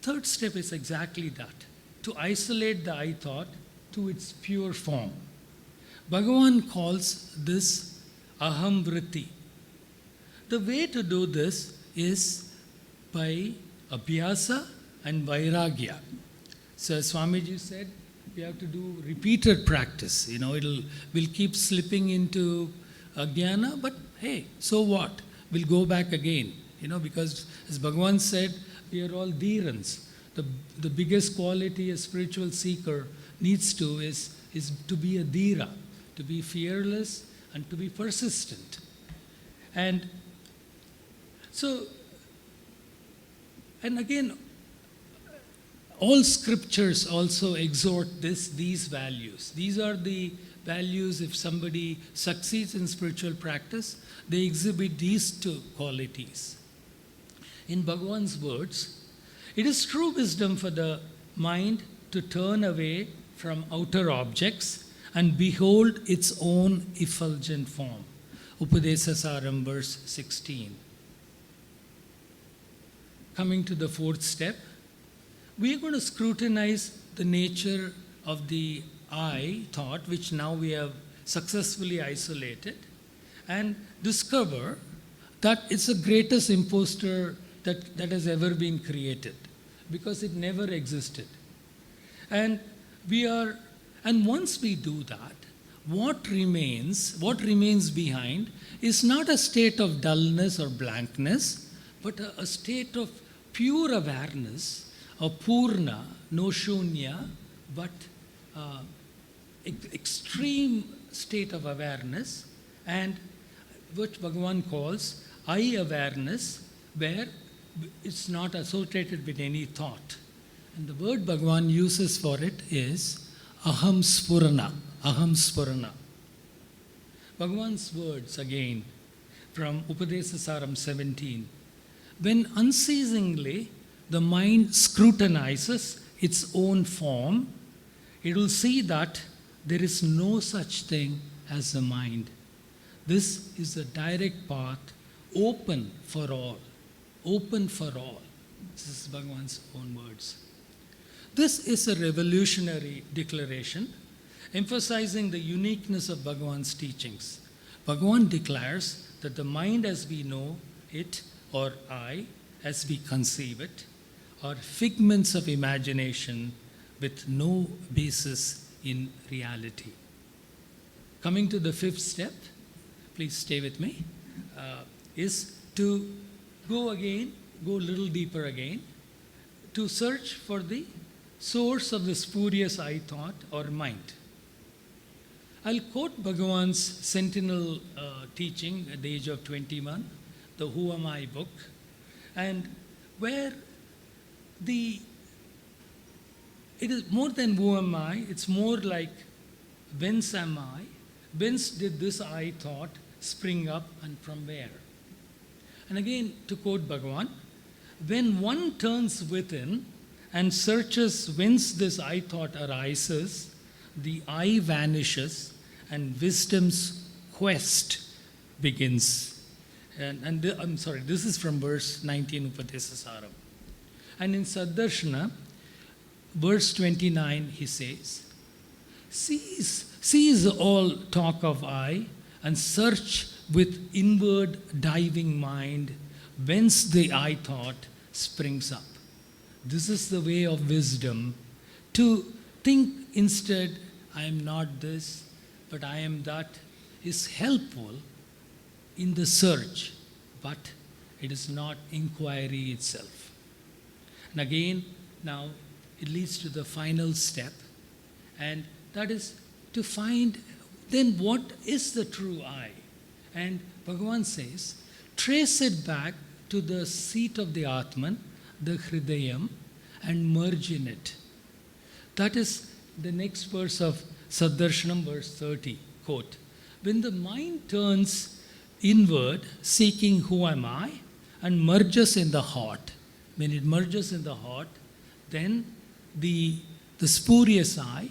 S4: Third step is exactly that, to isolate the I thought to its pure form. Bhagavan calls this aham vritti. The way to do this is by abhyasa and vairagya. So Swamiji said we have to do repeated practice. We'll keep slipping into ajnana, but hey, so what? We'll go back again. Because as Bhagwan said, we are all dheerans. The biggest quality a spiritual seeker needs to is to be a dhira, to be fearless and to be persistent. And so, and again, all scriptures also exhort these values. These are the values. If somebody succeeds in spiritual practice, they exhibit these two qualities. In Bhagwan's words, it is true wisdom for the mind to turn away from outer objects and behold its own effulgent form. Upadesasaram, verse 16. Coming to the fourth step, we are going to scrutinize the nature of the I thought, which now we have successfully isolated, and discover that it's the greatest imposter that has ever been created, because it never existed. And once we do that, what remains behind is not a state of dullness or blankness, but a state of pure awareness, a purna, no shunya, but extreme state of awareness, and which Bhagavan calls I awareness, where it's not associated with any thought. And the word Bhagavan uses for it is aham spurana, aham spurana. Bhagavan's words again from Upadesasaram 17. When unceasingly the mind scrutinizes its own form, it will see that there is no such thing as the mind. This is a direct path, open for all. Open for all. This is Bhagavan's own words. This is a revolutionary declaration, emphasizing the uniqueness of Bhagavan's teachings. Bhagavan declares that the mind as we know it, or I, as we conceive it, are figments of imagination with no basis in reality. Coming to the fifth step, please stay with me, is to go a little deeper again, to search for the source of the spurious I thought or mind. I'll quote Bhagavan's sentinel teaching at the age of 21, the Who Am I book, and where it is more than who am I, it's more like whence am I, whence did this I thought spring up and from where. And again, to quote Bhagavan, when one turns within and searches whence this I thought arises, the I vanishes and wisdom's quest begins. This is from verse 19 Upadesasaram. And in Saddarshana, verse 29, he says, cease all talk of I and search with inward diving mind whence the I thought springs up. This is the way of wisdom, to think instead, I am not this, but I am that, is helpful in the search, but it is not inquiry itself. And again, now it leads to the final step, and that is to find then what is the true I. And Bhagavan says, trace it back to the seat of the Atman, the Hridayam, and merge in it. That is the next verse of Saddarshanam, verse 30, quote, when the mind turns inward, seeking who am I, and merges in the heart, when it merges in the heart, then the spurious I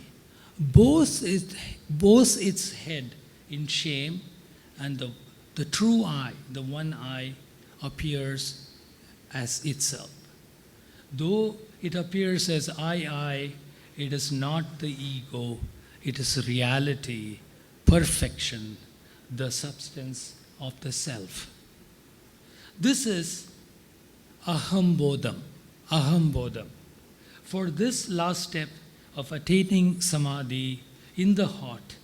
S4: bows its head in shame, and the true I, the one I, appears as itself. Though it appears as I, it is not the ego, it is reality, perfection, the substance of the self. This is aham bodham, aham bodham. For this last step of attaining samadhi in the heart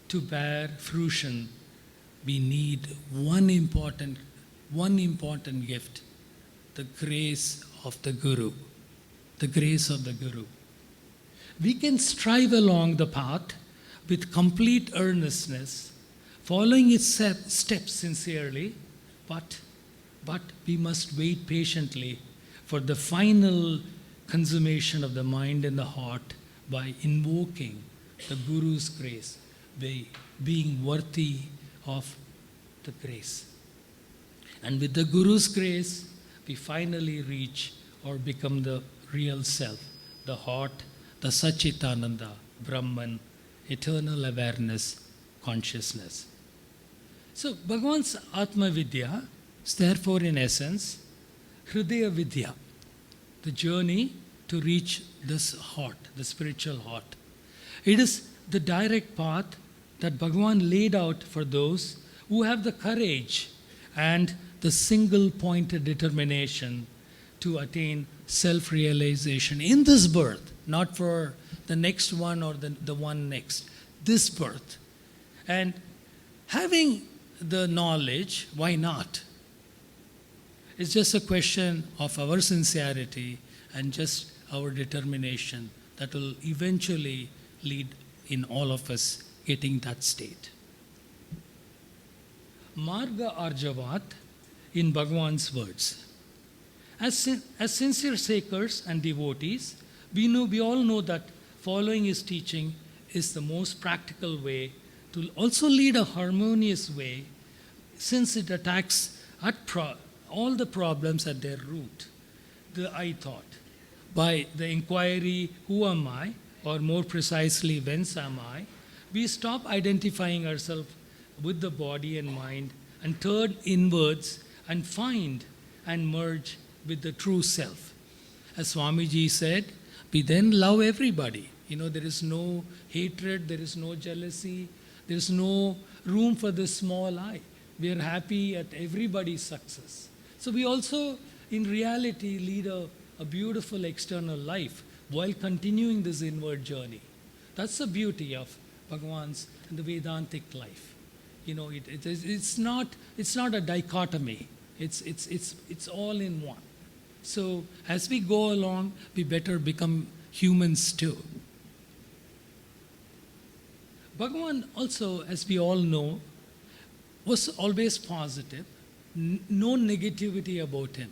S4: to bear fruition, we need one important gift, the grace of the Guru. The grace of the Guru. We can strive along the path with complete earnestness, following its steps sincerely, but we must wait patiently for the final consummation of the mind and the heart by invoking the Guru's grace, by being worthy of the grace. And with the Guru's grace, we finally reach or become the real self, the heart, the Satchitananda, Brahman, eternal awareness, consciousness. So Bhagavan's Atma Vidya is therefore in essence Hridaya Vidya, the journey to reach this heart, the spiritual heart. It is the direct path that Bhagavan laid out for those who have the courage and the single-pointed determination to attain self-realization in this birth, not for the next one or the one next, this birth. And having the knowledge, why not? It's just a question of our sincerity and just our determination that will eventually lead in all of us getting that state. Marga Arjavat in Bhagavan's words. As sincere seekers and devotees, we all know that following his teaching is the most practical way to also lead a harmonious way, since it attacks all the problems at their root, the I thought. By the inquiry, who am I, or more precisely, whence am I, we stop identifying ourselves with the body and mind and turn inwards and find and merge with the true self. As Swamiji said, we then love everybody. There is no hatred, there is no jealousy, there is no room for the small I. We are happy at everybody's success. So we also, in reality, lead a beautiful external life while continuing this inward journey. That's the beauty of Bhagavan's and the Vedantic life. It's not a dichotomy. It's all in one. So as we go along, we better become humans too. Bhagavan also, as we all know, was always positive, no negativity about him.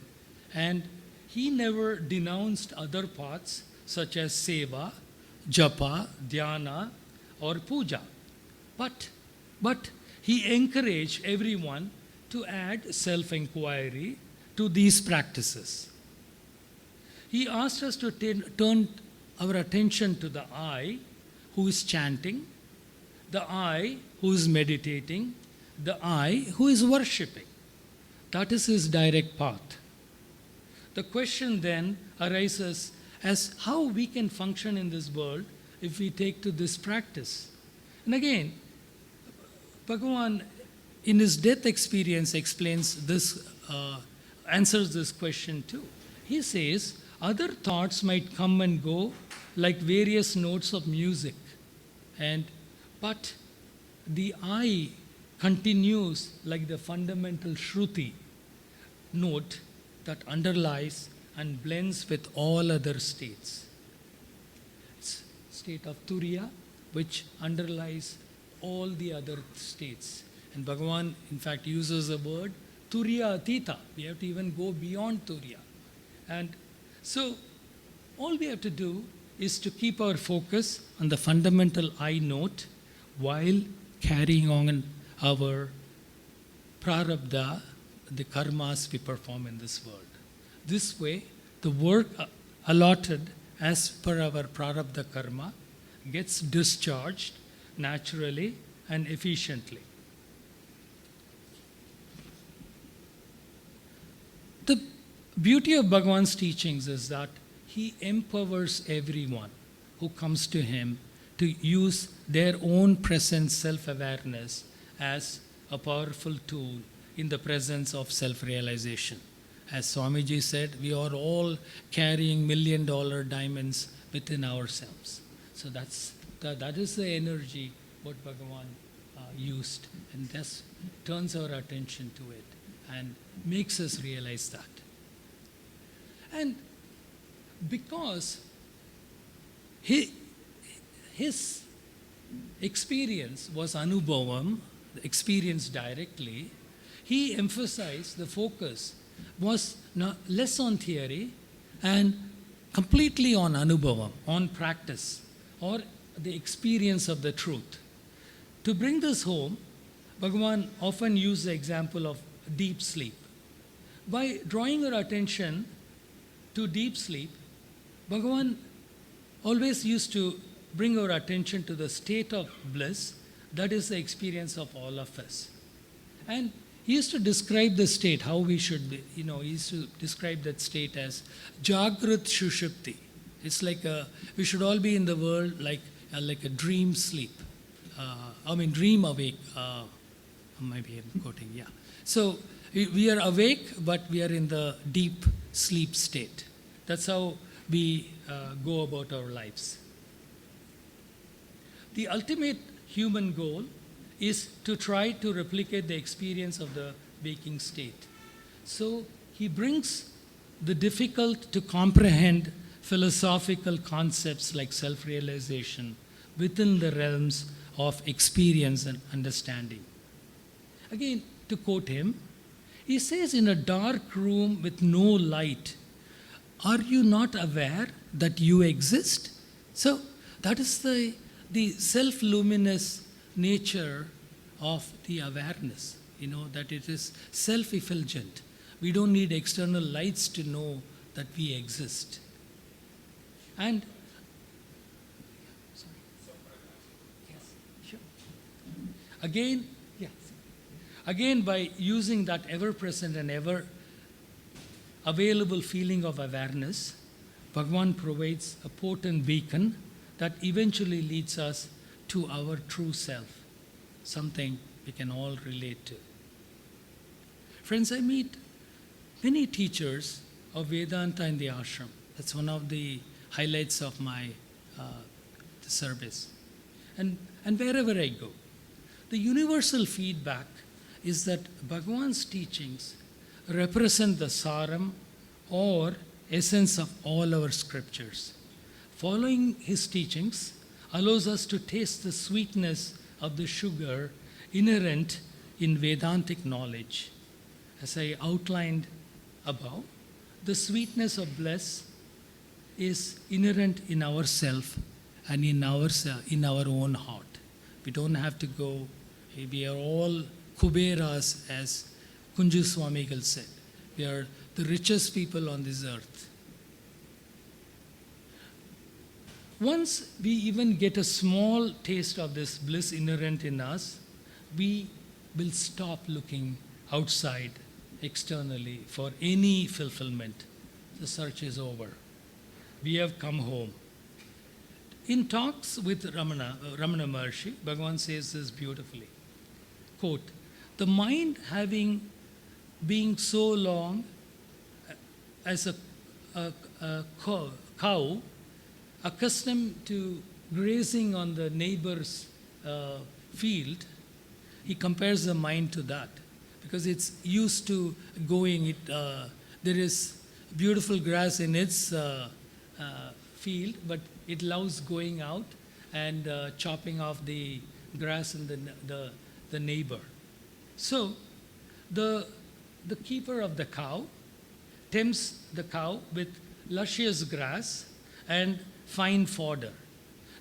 S4: And he never denounced other paths such as seva, japa, dhyana, or puja. But he encouraged everyone to add self-inquiry to these practices. He asked us to turn our attention to the I who is chanting, the I who is meditating, the I who is worshipping. That is his direct path. The question then arises as how we can function in this world if we take to this practice. And again, Bhagavan in his death experience explains this, answers this question too. He says, other thoughts might come and go like various notes of music, but the I continues like the fundamental Shruti note that underlies and blends with all other states. It's state of Turiya, which underlies all the other states. And Bhagavan, in fact, uses the word Turiya Atita. We have to even go beyond Turiya. And so, all we have to do is to keep our focus on the fundamental I note while carrying on our prarabdha, the karmas we perform in this world. This way, the work allotted as per our prarabdha karma gets discharged naturally and efficiently. The beauty of Bhagavan's teachings is that he empowers everyone who comes to him to use their own present self-awareness as a powerful tool in the presence of self-realization. As Swamiji said, we are all carrying $1,000,000 diamonds within ourselves. So that is the energy what Bhagavan used, and thus turns our attention to it and makes us realize that. And because his experience was anubhavam, experienced directly, he emphasized the focus was not less on theory and completely on anubhavam, on practice, or the experience of the truth. To bring this home, Bhagavan often used the example of deep sleep. By drawing our attention to deep sleep, Bhagavan always used to bring our attention to the state of bliss that is the experience of all of us. And he used to describe the state, how we should be, he used to describe that state as Jagrat Shushupti. It's like we should all be in the world like a dream sleep. Dream awake. Maybe I'm quoting, yeah. So we are awake, but we are in the deep sleep state. That's how we go about our lives. The ultimate human goal is to try to replicate the experience of the waking state. So he brings the difficult to comprehend philosophical concepts like self-realization within the realms of experience and understanding. Again, to quote him, he says, in a dark room with no light, are you not aware that you exist? So that is the self-luminous nature of the awareness, that it is self-effulgent. We don't need external lights to know that we exist. And yes, sure. Again, by using that ever-present and ever-available feeling of awareness, Bhagwan provides a potent beacon that eventually leads us to our true self, something we can all relate to. Friends, I meet many teachers of Vedanta in the ashram. That's one of the highlights of my the service. And wherever I go, the universal feedback is that Bhagwan's teachings represent the saram or essence of all our scriptures. Following his teachings allows us to taste the sweetness of the sugar inherent in Vedantic knowledge. As I outlined above, the sweetness of bliss is inherent in ourself and in our own heart. We don't have to go, we are all Kuberas, as Kunju Swamigal said. We are the richest people on this earth. Once we even get a small taste of this bliss inherent in us, we will stop looking outside, externally, for any fulfillment. The search is over. We have come home. In talks with Ramana Maharshi, Bhagavan says this beautifully. Quote, the mind being so long as a cow, accustomed to grazing on the neighbor's field, he compares the mind to that because it's used to going. There is beautiful grass in its field, but it loves going out and chopping off the grass in the neighbor. So the keeper of the cow tempts the cow with luscious grass and fine fodder.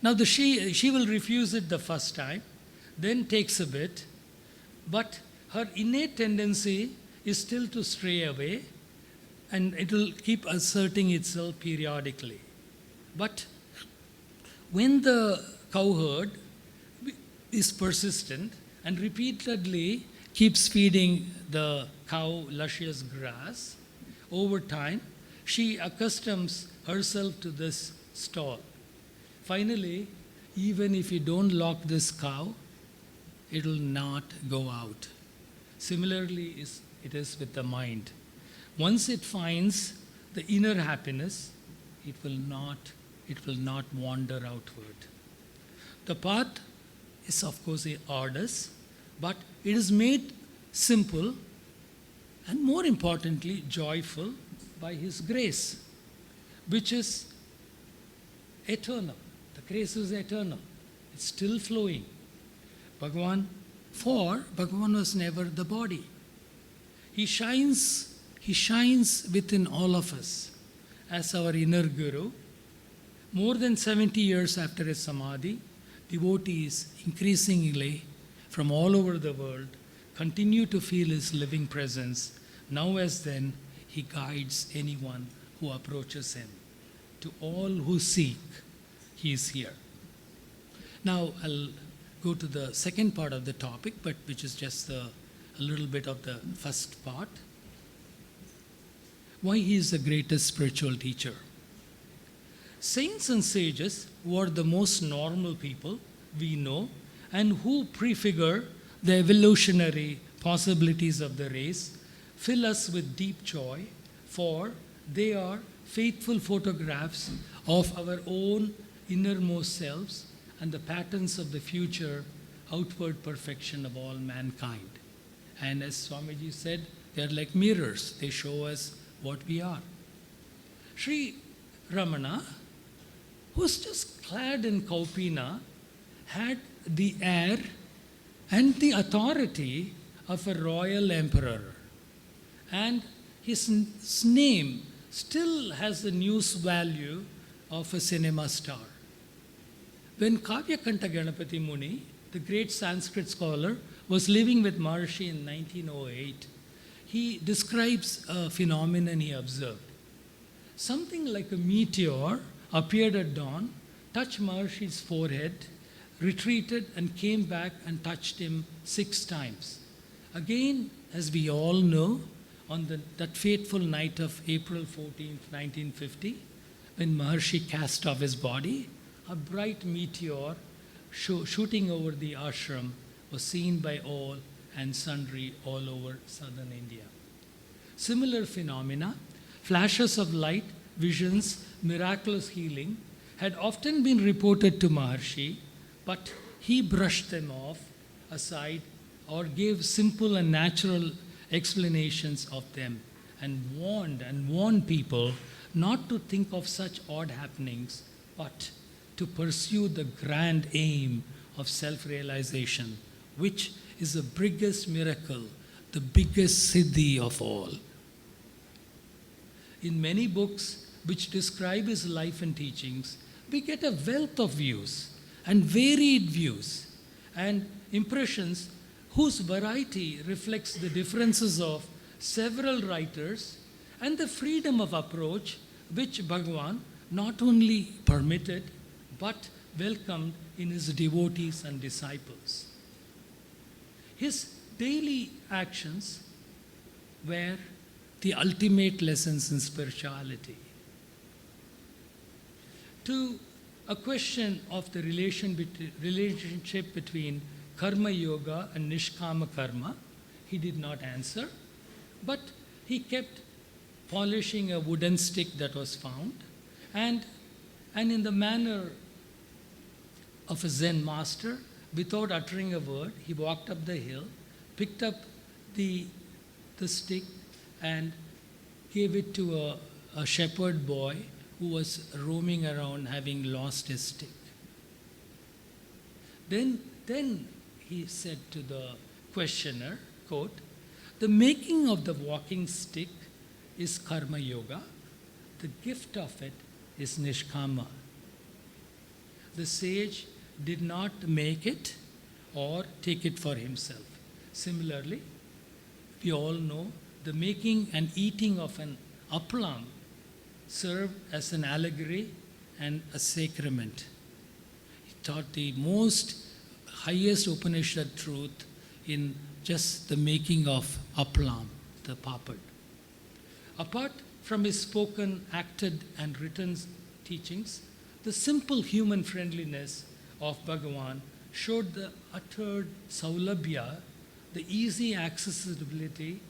S4: Now she will refuse it the first time, then takes a bit, but her innate tendency is still to stray away, and it will keep asserting itself periodically. But when the cowherd is persistent and repeatedly keeps feeding the cow luscious grass, over time she accustoms herself to this stall. Finally, even if you don't lock this cow, it will not go out. Similarly, it is with the mind. once it finds the inner happiness, it will not wander outward. The path is of course arduous, but it is made simple and more importantly joyful by His grace, which is eternal. The grace is eternal. It's still flowing. Bhagavan was never the body. He shines within all of us as our inner guru. More than 70 years after his samadhi, devotees increasingly from all over the world continue to feel his living presence. Now as then, he guides anyone who approaches him. To all who seek, he is here. Now I'll go to the second part of the topic, but which is just a little bit of the first part. Why he is the greatest spiritual teacher. Saints and sages who are the most normal people we know and who prefigure the evolutionary possibilities of the race fill us with deep joy, for they are faithful photographs of our own innermost selves and the patterns of the future outward perfection of all mankind. And as Swamiji said, they are like mirrors. They show us what we are. Sri Ramana, who's just clad in kaupina, had the air and the authority of a royal emperor. And his name still has the news value of a cinema star. When Kavyakanta Ganapati Muni, the great Sanskrit scholar, was living with Maharshi in 1908, he describes a phenomenon he observed. Something like a meteor appeared at dawn, touched Maharshi's forehead, retreated and came back and touched him 6 times. Again, as we all know, on that fateful night of April 14, 1950, when Maharshi cast off his body, a bright meteor shooting over the ashram was seen by all and sundry all over southern India. Similar phenomena, flashes of light, visions, miraculous healing, had often been reported to Maharshi, but he brushed them off aside or gave simple and natural explanations of them and warned people not to think of such odd happenings, but to pursue the grand aim of self-realization, which is the biggest miracle, the biggest siddhi of all. In many books which describe his life and teachings, we get a wealth of views and varied views and impressions whose variety reflects the differences of several writers and the freedom of approach which Bhagwan not only permitted but welcomed in his devotees and disciples. His daily actions were the ultimate lessons in spirituality. To a question of the relationship between karma yoga and nishkama karma, he did not answer, but he kept polishing a wooden stick that was found, and in the manner of a Zen master, without uttering a word, he walked up the hill, picked up the stick and gave it to a shepherd boy who was roaming around having lost his stick. Then he said to the questioner, quote, "The making of the walking stick is karma yoga. The gift of it is nishkama." The sage did not make it or take it for himself. Similarly, we all know the making and eating of an appalam served as an allegory and a sacrament. He taught the most highest Upanishad truth in just the making of appalam, the papad. Apart from his spoken, acted, and written teachings, the simple human friendliness of Bhagavan showed the utter saulabhya, the easy accessibility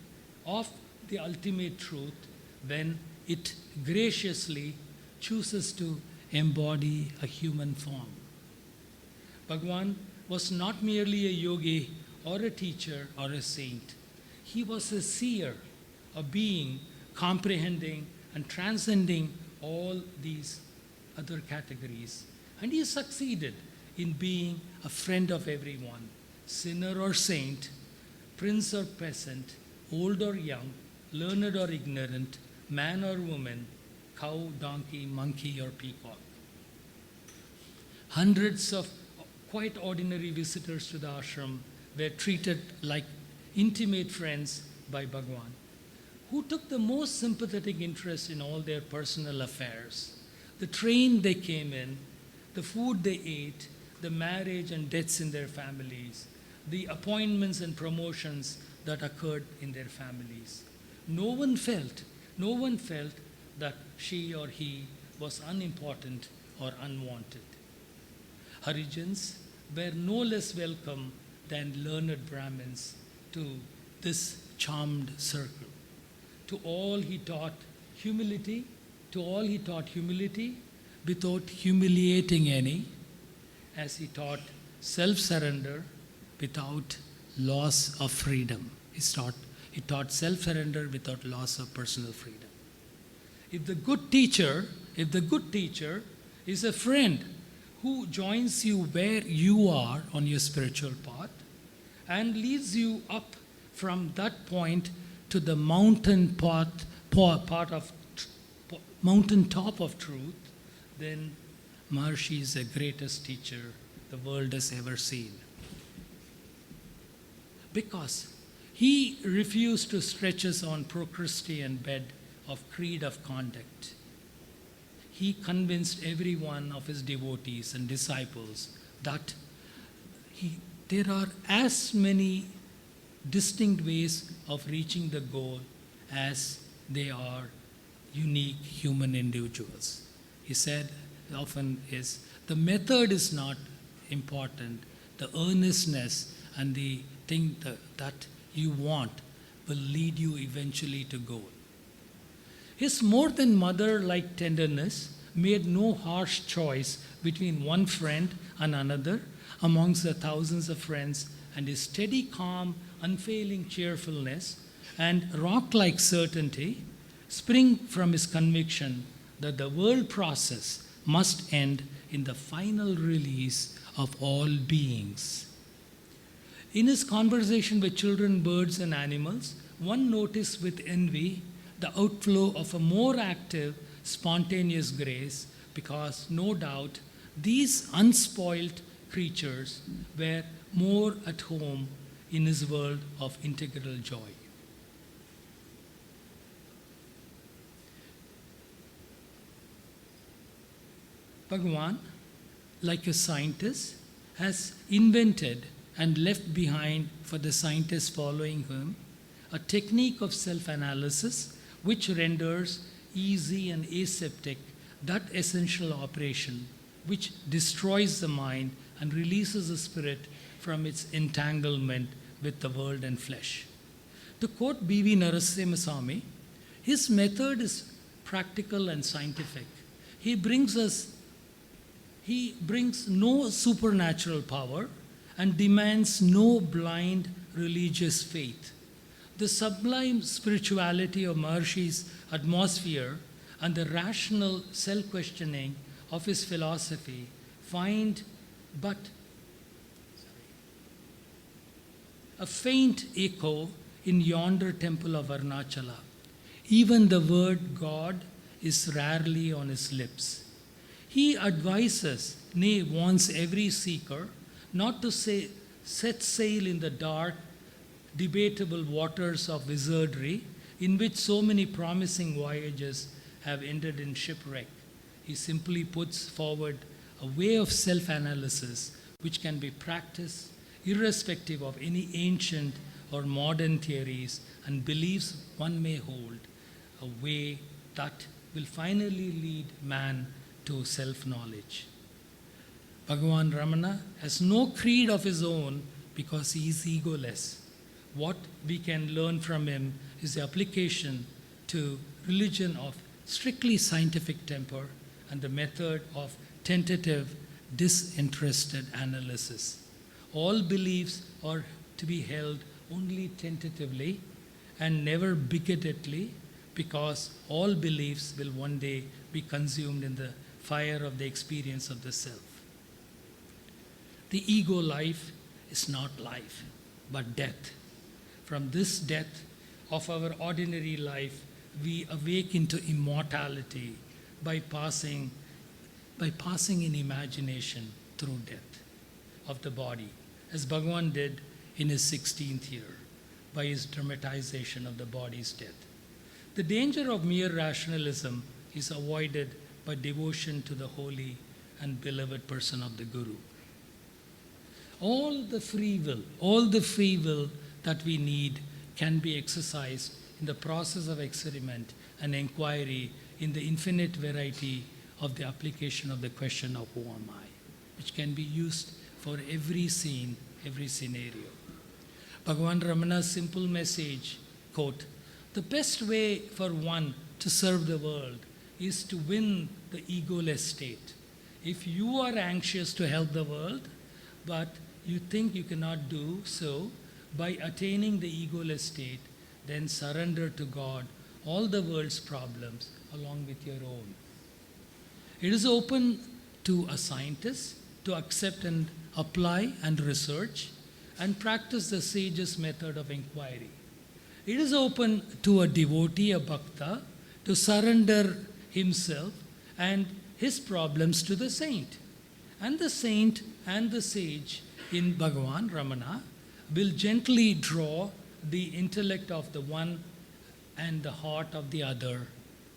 S4: of the ultimate truth when it graciously chooses to embody a human form. Bhagwan was not merely a yogi or a teacher or a saint. He was a seer, a being comprehending and transcending all these other categories. And he succeeded in being a friend of everyone, sinner or saint, prince or peasant, old or young, learned or ignorant, man or woman, cow, donkey, monkey, or peacock. Hundreds of quite ordinary visitors to the ashram were treated like intimate friends by Bhagwan, who took the most sympathetic interest in all their personal affairs. The train they came in, the food they ate, the marriage and deaths in their families, the appointments and promotions that occurred in their families. No one felt that she or he was unimportant or unwanted. Harijans were no less welcome than learned Brahmins to this charmed circle. To all he taught humility, without humiliating any, as he taught self-surrender without loss of freedom. He taught self-surrender without loss of personal freedom. If the good teacher is a friend who joins you where you are on your spiritual path and leads you up from that point to the mountaintop of truth, then Maharshi is the greatest teacher the world has ever seen. Because he refused to stretch us on procrustean bed of creed of conduct. He convinced every one of his devotees and disciples that there are as many distinct ways of reaching the goal as they are unique human individuals. He said often the method is not important, the earnestness and the thing that you want will lead you eventually to goal. His more than mother-like tenderness made no harsh choice between one friend and another amongst the thousands of friends, and his steady, calm, unfailing cheerfulness and rock-like certainty spring from his conviction that the world process must end in the final release of all beings. In his conversation with children, birds, and animals, one noticed with envy the outflow of a more active, spontaneous grace, because no doubt these unspoiled creatures were more at home in his world of integral joy. Bhagavan, like a scientist, has invented and left behind for the scientists following him a technique of self-analysis which renders easy and aseptic that essential operation which destroys the mind and releases the spirit from its entanglement with the world and flesh. To quote B.V. Narasimha, his method is practical and scientific. He brings no supernatural power and demands no blind religious faith. The sublime spirituality of Maharshi's atmosphere and the rational self-questioning of his philosophy find but a faint echo in yonder temple of Arunachala. Even the word God is rarely on his lips. He advises, nay, warns every seeker not to set sail in the dark, debatable waters of wizardry in which so many promising voyages have ended in shipwreck. He simply puts forward a way of self-analysis which can be practiced irrespective of any ancient or modern theories and beliefs one may hold, a way that will finally lead man to self-knowledge. Bhagavan Ramana has no creed of his own because he is egoless. What we can learn from him is the application to religion of strictly scientific temper and the method of tentative, disinterested analysis. All beliefs are to be held only tentatively and never bigotedly, because all beliefs will one day be consumed in the fire of the experience of the self. The ego life is not life, but death. From this death of our ordinary life, we awake into immortality by passing in imagination through death of the body, as Bhagwan did in his 16th year, by his dramatization of the body's death. The danger of mere rationalism is avoided by devotion to the holy and beloved person of the Guru. All the free will that we need can be exercised in the process of experiment and inquiry in the infinite variety of the application of the question of who am I, which can be used for every scene, every scenario. Bhagavan Ramana's simple message, quote, "The best way for one to serve the world is to win the egoless state. If you are anxious to help the world, but you think you cannot do so by attaining the egoless state, then surrender to God all the world's problems along with your own." It is open to a scientist to accept and apply and research and practice the sage's method of inquiry. It is open to a devotee, a bhakta, to surrender himself and his problems to the saint. And the saint and the sage in Bhagavan Ramana will gently draw the intellect of the one and the heart of the other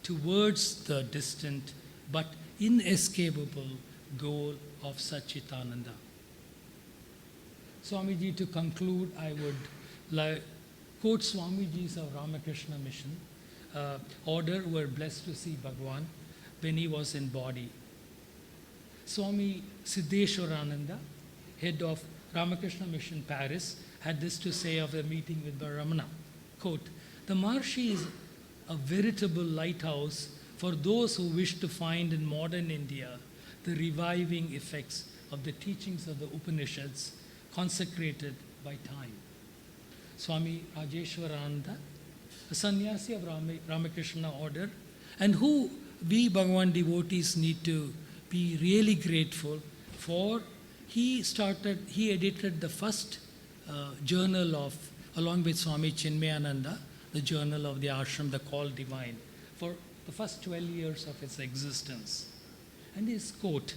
S4: towards the distant but inescapable goal of Satchitananda. Swamiji, to conclude, I would quote Swamiji's of Ramakrishna Mission order, who were blessed to see Bhagwan when he was in body. Swami Siddheshwarananda, head of Ramakrishna Mission Paris, had this to say of the meeting with Ramana, quote, "The Maharshi is a veritable lighthouse for those who wish to find in modern India the reviving effects of the teachings of the Upanishads consecrated by time." Swami Rajeshwarananda, a sannyasi of Ramakrishna order, and who we Bhagavan devotees need to be really grateful for. He edited the first journal of, along with Swami Chinmayananda, the journal of the ashram, the Call Divine, for the first 12 years of its existence. And his quote,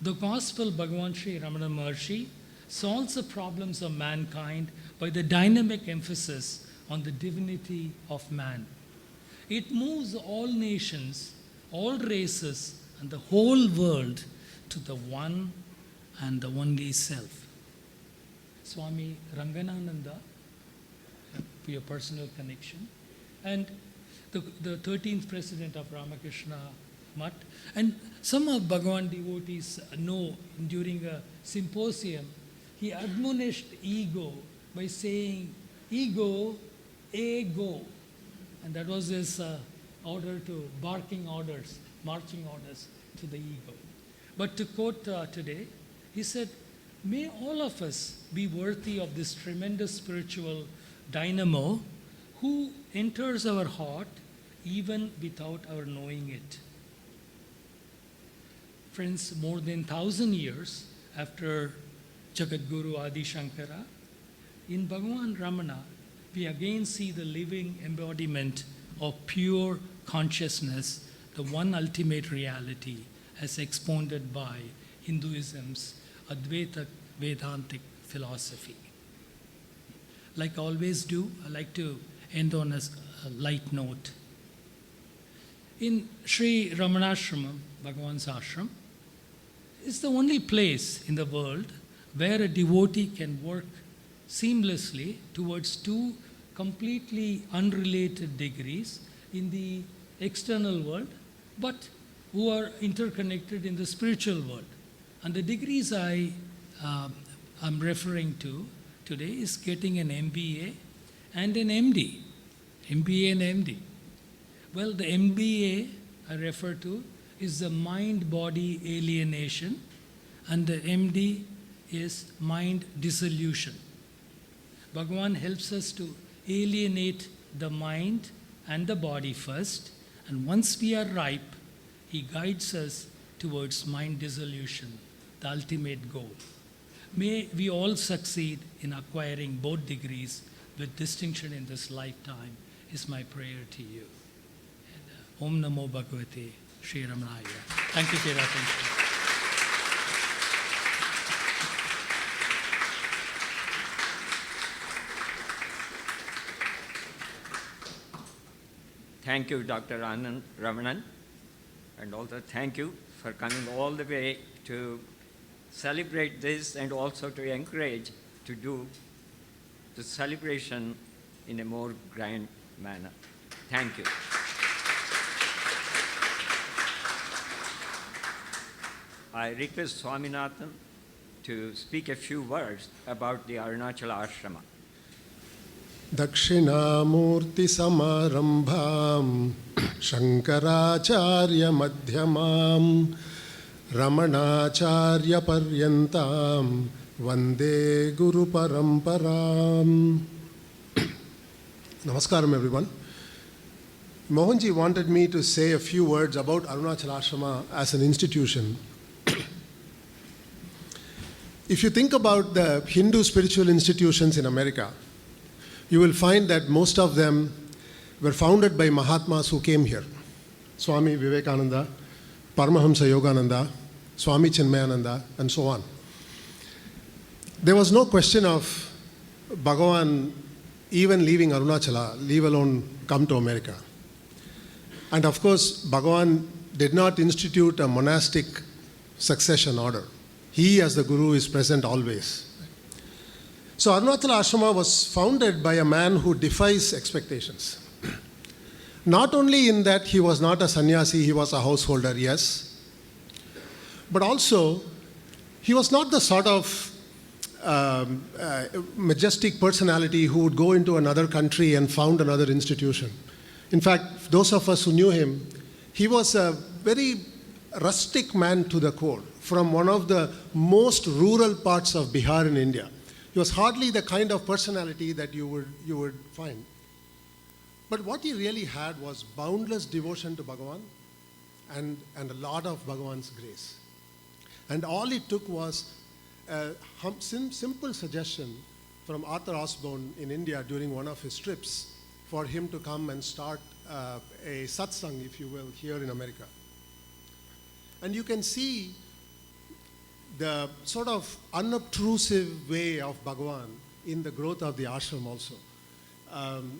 S4: "The gospel Bhagavan Sri Ramana Maharshi solves the problems of mankind by the dynamic emphasis on the divinity of man. It moves all nations, all races, and the whole world to the one and the only self." Swami Ranganananda, for your personal connection, and the 13th president of Ramakrishna Mutt, and some of Bhagavan devotees know during a symposium, he admonished ego by saying, "Ego, go." And that was his order to marching orders to the ego. But to quote today, he said, "May all of us be worthy of this tremendous spiritual dynamo who enters our heart even without our knowing it." Friends, more than 1,000 years after Jagadguru Adi Shankara, in Bhagavan Ramana, we again see the living embodiment of pure consciousness, the one ultimate reality, as expounded by Hinduism's Advaita Vedantic philosophy. Like I always do, I like to end on a light note. In Sri RamanaAshram, Bhagavan's ashram, is the only place in the world where a devotee can work seamlessly towards two completely unrelated degrees in the external world, but who are interconnected in the spiritual world. And the degrees I'm referring to today is getting an MBA and an MD MBA and MD. Well, the MBA I refer to is the mind-body alienation, and the MD is mind dissolution. Bhagavan helps us to alienate the mind and the body first, and once we are ripe, he guides us towards mind dissolution, the ultimate goal. May we all succeed in acquiring both degrees with distinction in this lifetime, is my prayer to you. And, Om Namo Bhagavate Sri Ramanaya. Thank you for your attention.
S3: Thank you, Dr. Anand Ramanan, and also thank you for coming all the way to celebrate this and also to encourage to do the celebration in a more grand manner. Thank you. I request Swaminathan to speak a few words about the Arunachala Ashrama.
S5: Dakshinamurti समारंभां Shankaracharya मध्यमां रमणाचार्य पर्यन्तां Vande Guru परंपरां. Namaskaram everyone. Mohanji wanted me to say a few words about Arunachala Ashrama as an institution. If you think about the Hindu spiritual institutions in America, you will find that most of them were founded by Mahatmas who came here. Swami Vivekananda, Paramahamsa Yogananda, Swami Chinmayananda, and so on. There was no question of Bhagavan even leaving Arunachala, leave alone come to America. And of course, Bhagavan did not institute a monastic succession order. He, as the Guru, is present always. So Arunachala Ashrama was founded by a man who defies expectations. Not only in that he was not a sannyasi, he was a householder, yes, but also he was not the sort of majestic personality who would go into another country and found another institution. In fact, those of us who knew him, he was a very rustic man to the core, from one of the most rural parts of Bihar in India. He was hardly the kind of personality that you would find. But what he really had was boundless devotion to Bhagavan and a lot of Bhagavan's grace. And all it took was a simple suggestion from Arthur Osborne in India during one of his trips for him to come and start a satsang, if you will, here in America. And you can see the sort of unobtrusive way of Bhagavan in the growth of the ashram also.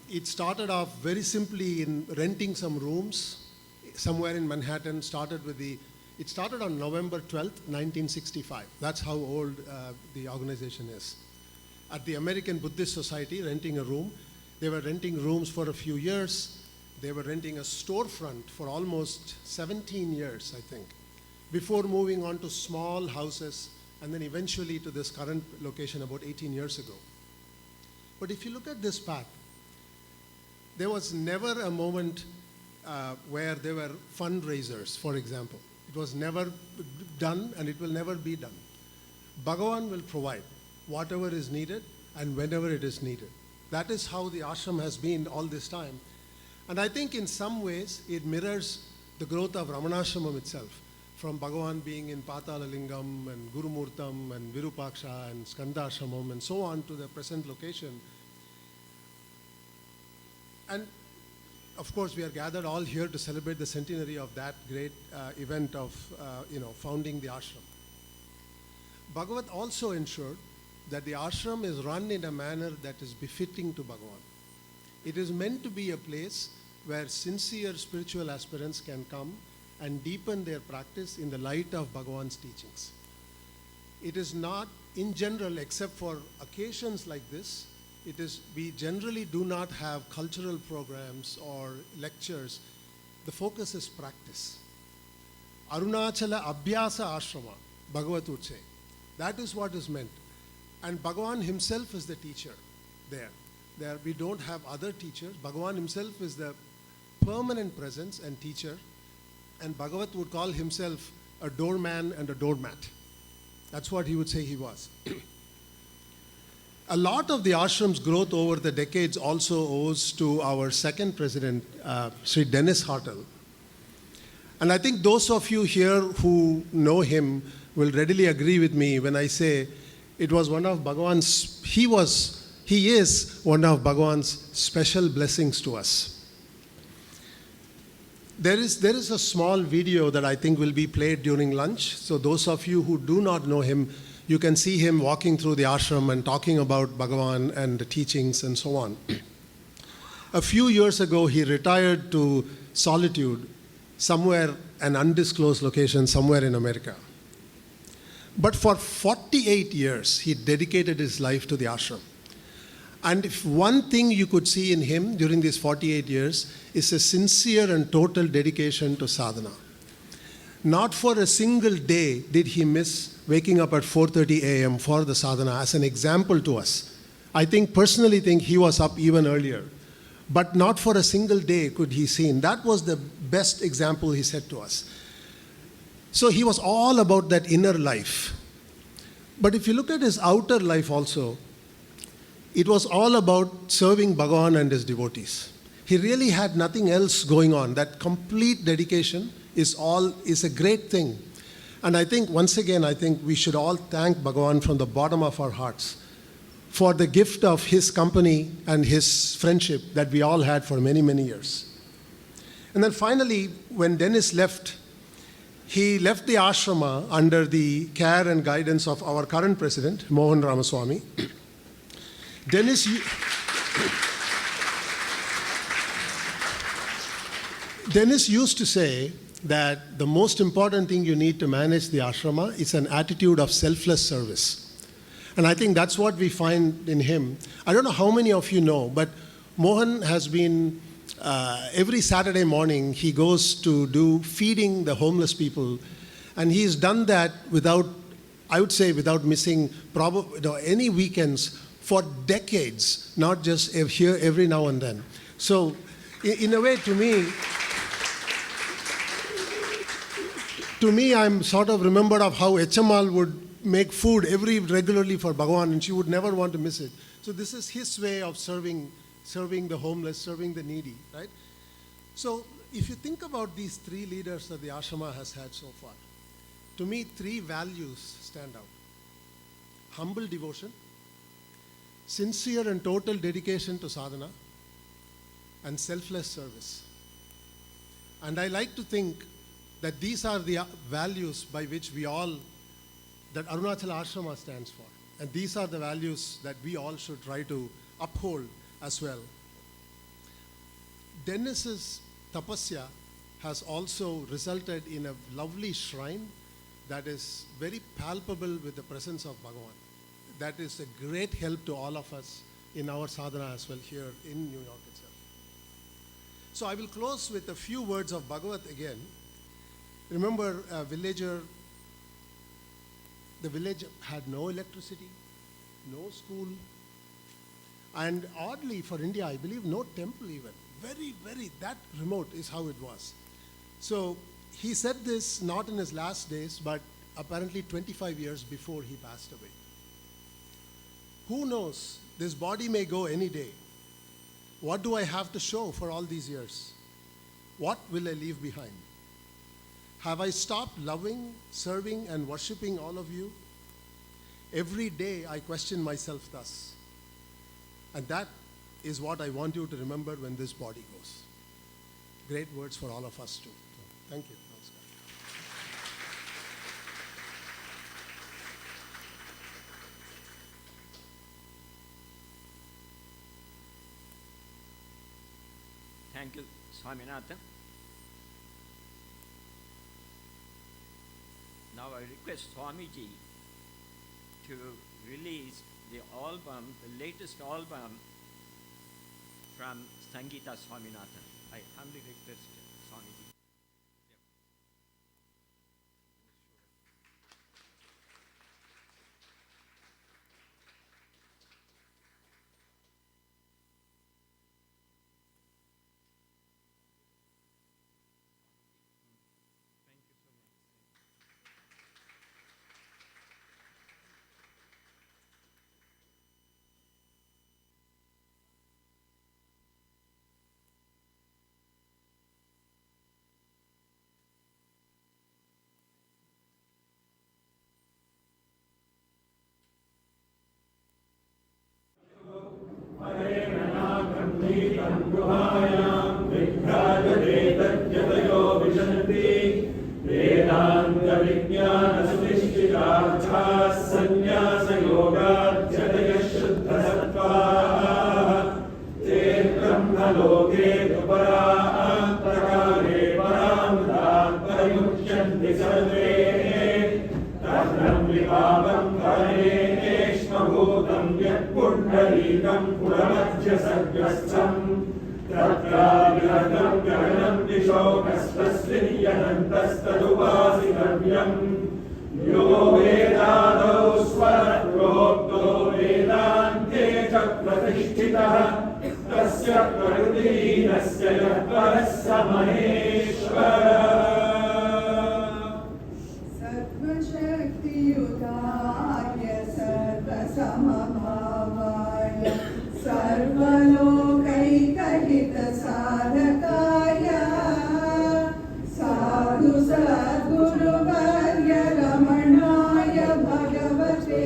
S5: It started off very simply in renting some rooms somewhere in Manhattan. It started on November 12th, 1965. That's how old the organization is. At the American Buddhist Society, renting a room. They were renting rooms for a few years. They were renting a storefront for almost 17 years, I think, before moving on to small houses and then eventually to this current location about 18 years ago. But if you look at this path, there was never a moment where there were fundraisers, for example. It was never done and it will never be done. Bhagavan will provide whatever is needed and whenever it is needed. That is how the ashram has been all this time. And I think in some ways it mirrors the growth of RamanaAshram itself, from Bhagavan being in Patala Lingam and Gurumurtam and Virupaksha and Skandashramam and so on to the present location. And of course, we are gathered all here to celebrate the centenary of that great event of founding the ashram. Bhagavat also ensured that the ashram is run in a manner that is befitting to Bhagavan. It is meant to be a place where sincere spiritual aspirants can come and deepen their practice in the light of Bhagavan's teachings. It is not, in general, except for occasions like this, we generally do not have cultural programs or lectures. The focus is practice. Arunachala Abhyasa Ashrama, Bhagavat would say. That is what is meant. And Bhagavan himself is the teacher there. There we don't have other teachers. Bhagavan himself is the permanent presence and teacher, and Bhagavat would call himself a doorman and a doormat. That's what he would say he was. A lot of the ashram's growth over the decades also owes to our second president, Sri Dennis Hartel. And I think those of you here who know him will readily agree with me when I say it was one of Bhagavan's, he is one of Bhagavan's special blessings to us. There is a small video that I think will be played during lunch. So those of you who do not know him, you can see him walking through the ashram and talking about Bhagavan and the teachings and so on. A few years ago, he retired to solitude, somewhere, an undisclosed location, somewhere in America. But for 48 years, he dedicated his life to the ashram. And if one thing you could see in him during these 48 years is a sincere and total dedication to sadhana. Not for a single day did he miss waking up at 4:30 a.m. for the sadhana as an example to us. I personally think he was up even earlier. But not for a single day could he seen. That was the best example he said to us. So he was all about that inner life. But if you look at his outer life also, it was all about serving Bhagavan and his devotees. He really had nothing else going on. That complete dedication is a great thing. And I think, once again, we should all thank Bhagavan from the bottom of our hearts for the gift of his company and his friendship that we all had for many, many years. And then finally, when Dennis left, he left the ashrama under the care and guidance of our current president, Mohan Ramaswamy. Dennis used to say that the most important thing you need to manage the ashrama is an attitude of selfless service. And I think that's what we find in him. I don't know how many of you know, but Mohan has been, every Saturday morning, he goes to do feeding the homeless people. And he's done that without missing any weekends for decades, not just here every now and then. So in a way, to me, I'm sort of remembered of how HML would make food regularly for Bhagavan, and she would never want to miss it. So this is his way of serving the homeless, serving the needy, right? So if you think about these three leaders that the ashrama has had so far, to me, three values stand out. Humble devotion, sincere and total dedication to sadhana, and selfless service. And I like to think that these are the values by which that Arunachala Ashrama stands for. And these are the values that we all should try to uphold as well. Dennis's tapasya has also resulted in a lovely shrine that is very palpable with the presence of Bhagavan. That is a great help to all of us in our sadhana as well here in New York itself. So I will close with a few words of Bhagavat again. Remember, the village had no electricity, no school, and oddly for India, I believe no temple even. Very, very, that remote is how it was. So he said this not in his last days, but apparently 25 years before he passed away. Who knows, this body may go any day. What do I have to show for all these years? What will I leave behind? Have I stopped loving, serving, and worshiping all of you? Every day I question myself thus. And that is what I want you to remember when this body goes. Great words for all of us too. So, thank you.
S3: Thank you, Swaminathan. Now I request Swamiji to release the album, the latest album from Sangeeta Swaminathan. I humbly request Swamiji.
S6: सहितं पुरमध्यसर्गस्थम् तत्राविहतं गगनं दिशो कस्मस्मिन्यनन्तस्तदुपासितव्यम् यो वेदादौ स्वरप्रोक्तो वेदान्ते च प्रतिष्ठितः तस्य प्रकृतिहीनस्य यः परः स महेश्वरः
S7: सर्वशक्तियुताय सर्वसमभावाय सर्वलोकैकहितसाधकाय साधु सद्गुरुवर्य रमणाय भगवते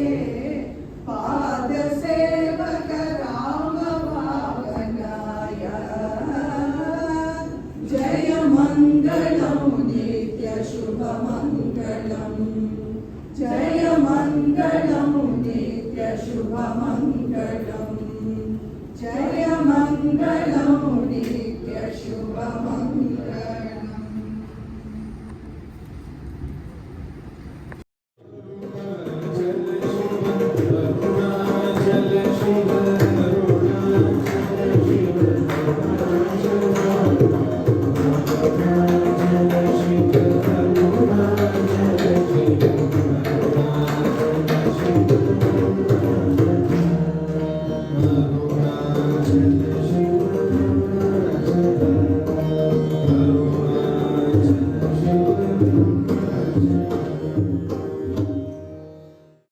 S7: पादसेवक रामभावनाय जय मङ्गलं नित्यशुभमङ्गलम् जय मङ्गलं नित्यशुभमङ्गलम् जय मङ्गलं नित्यशुभमङ्गलम्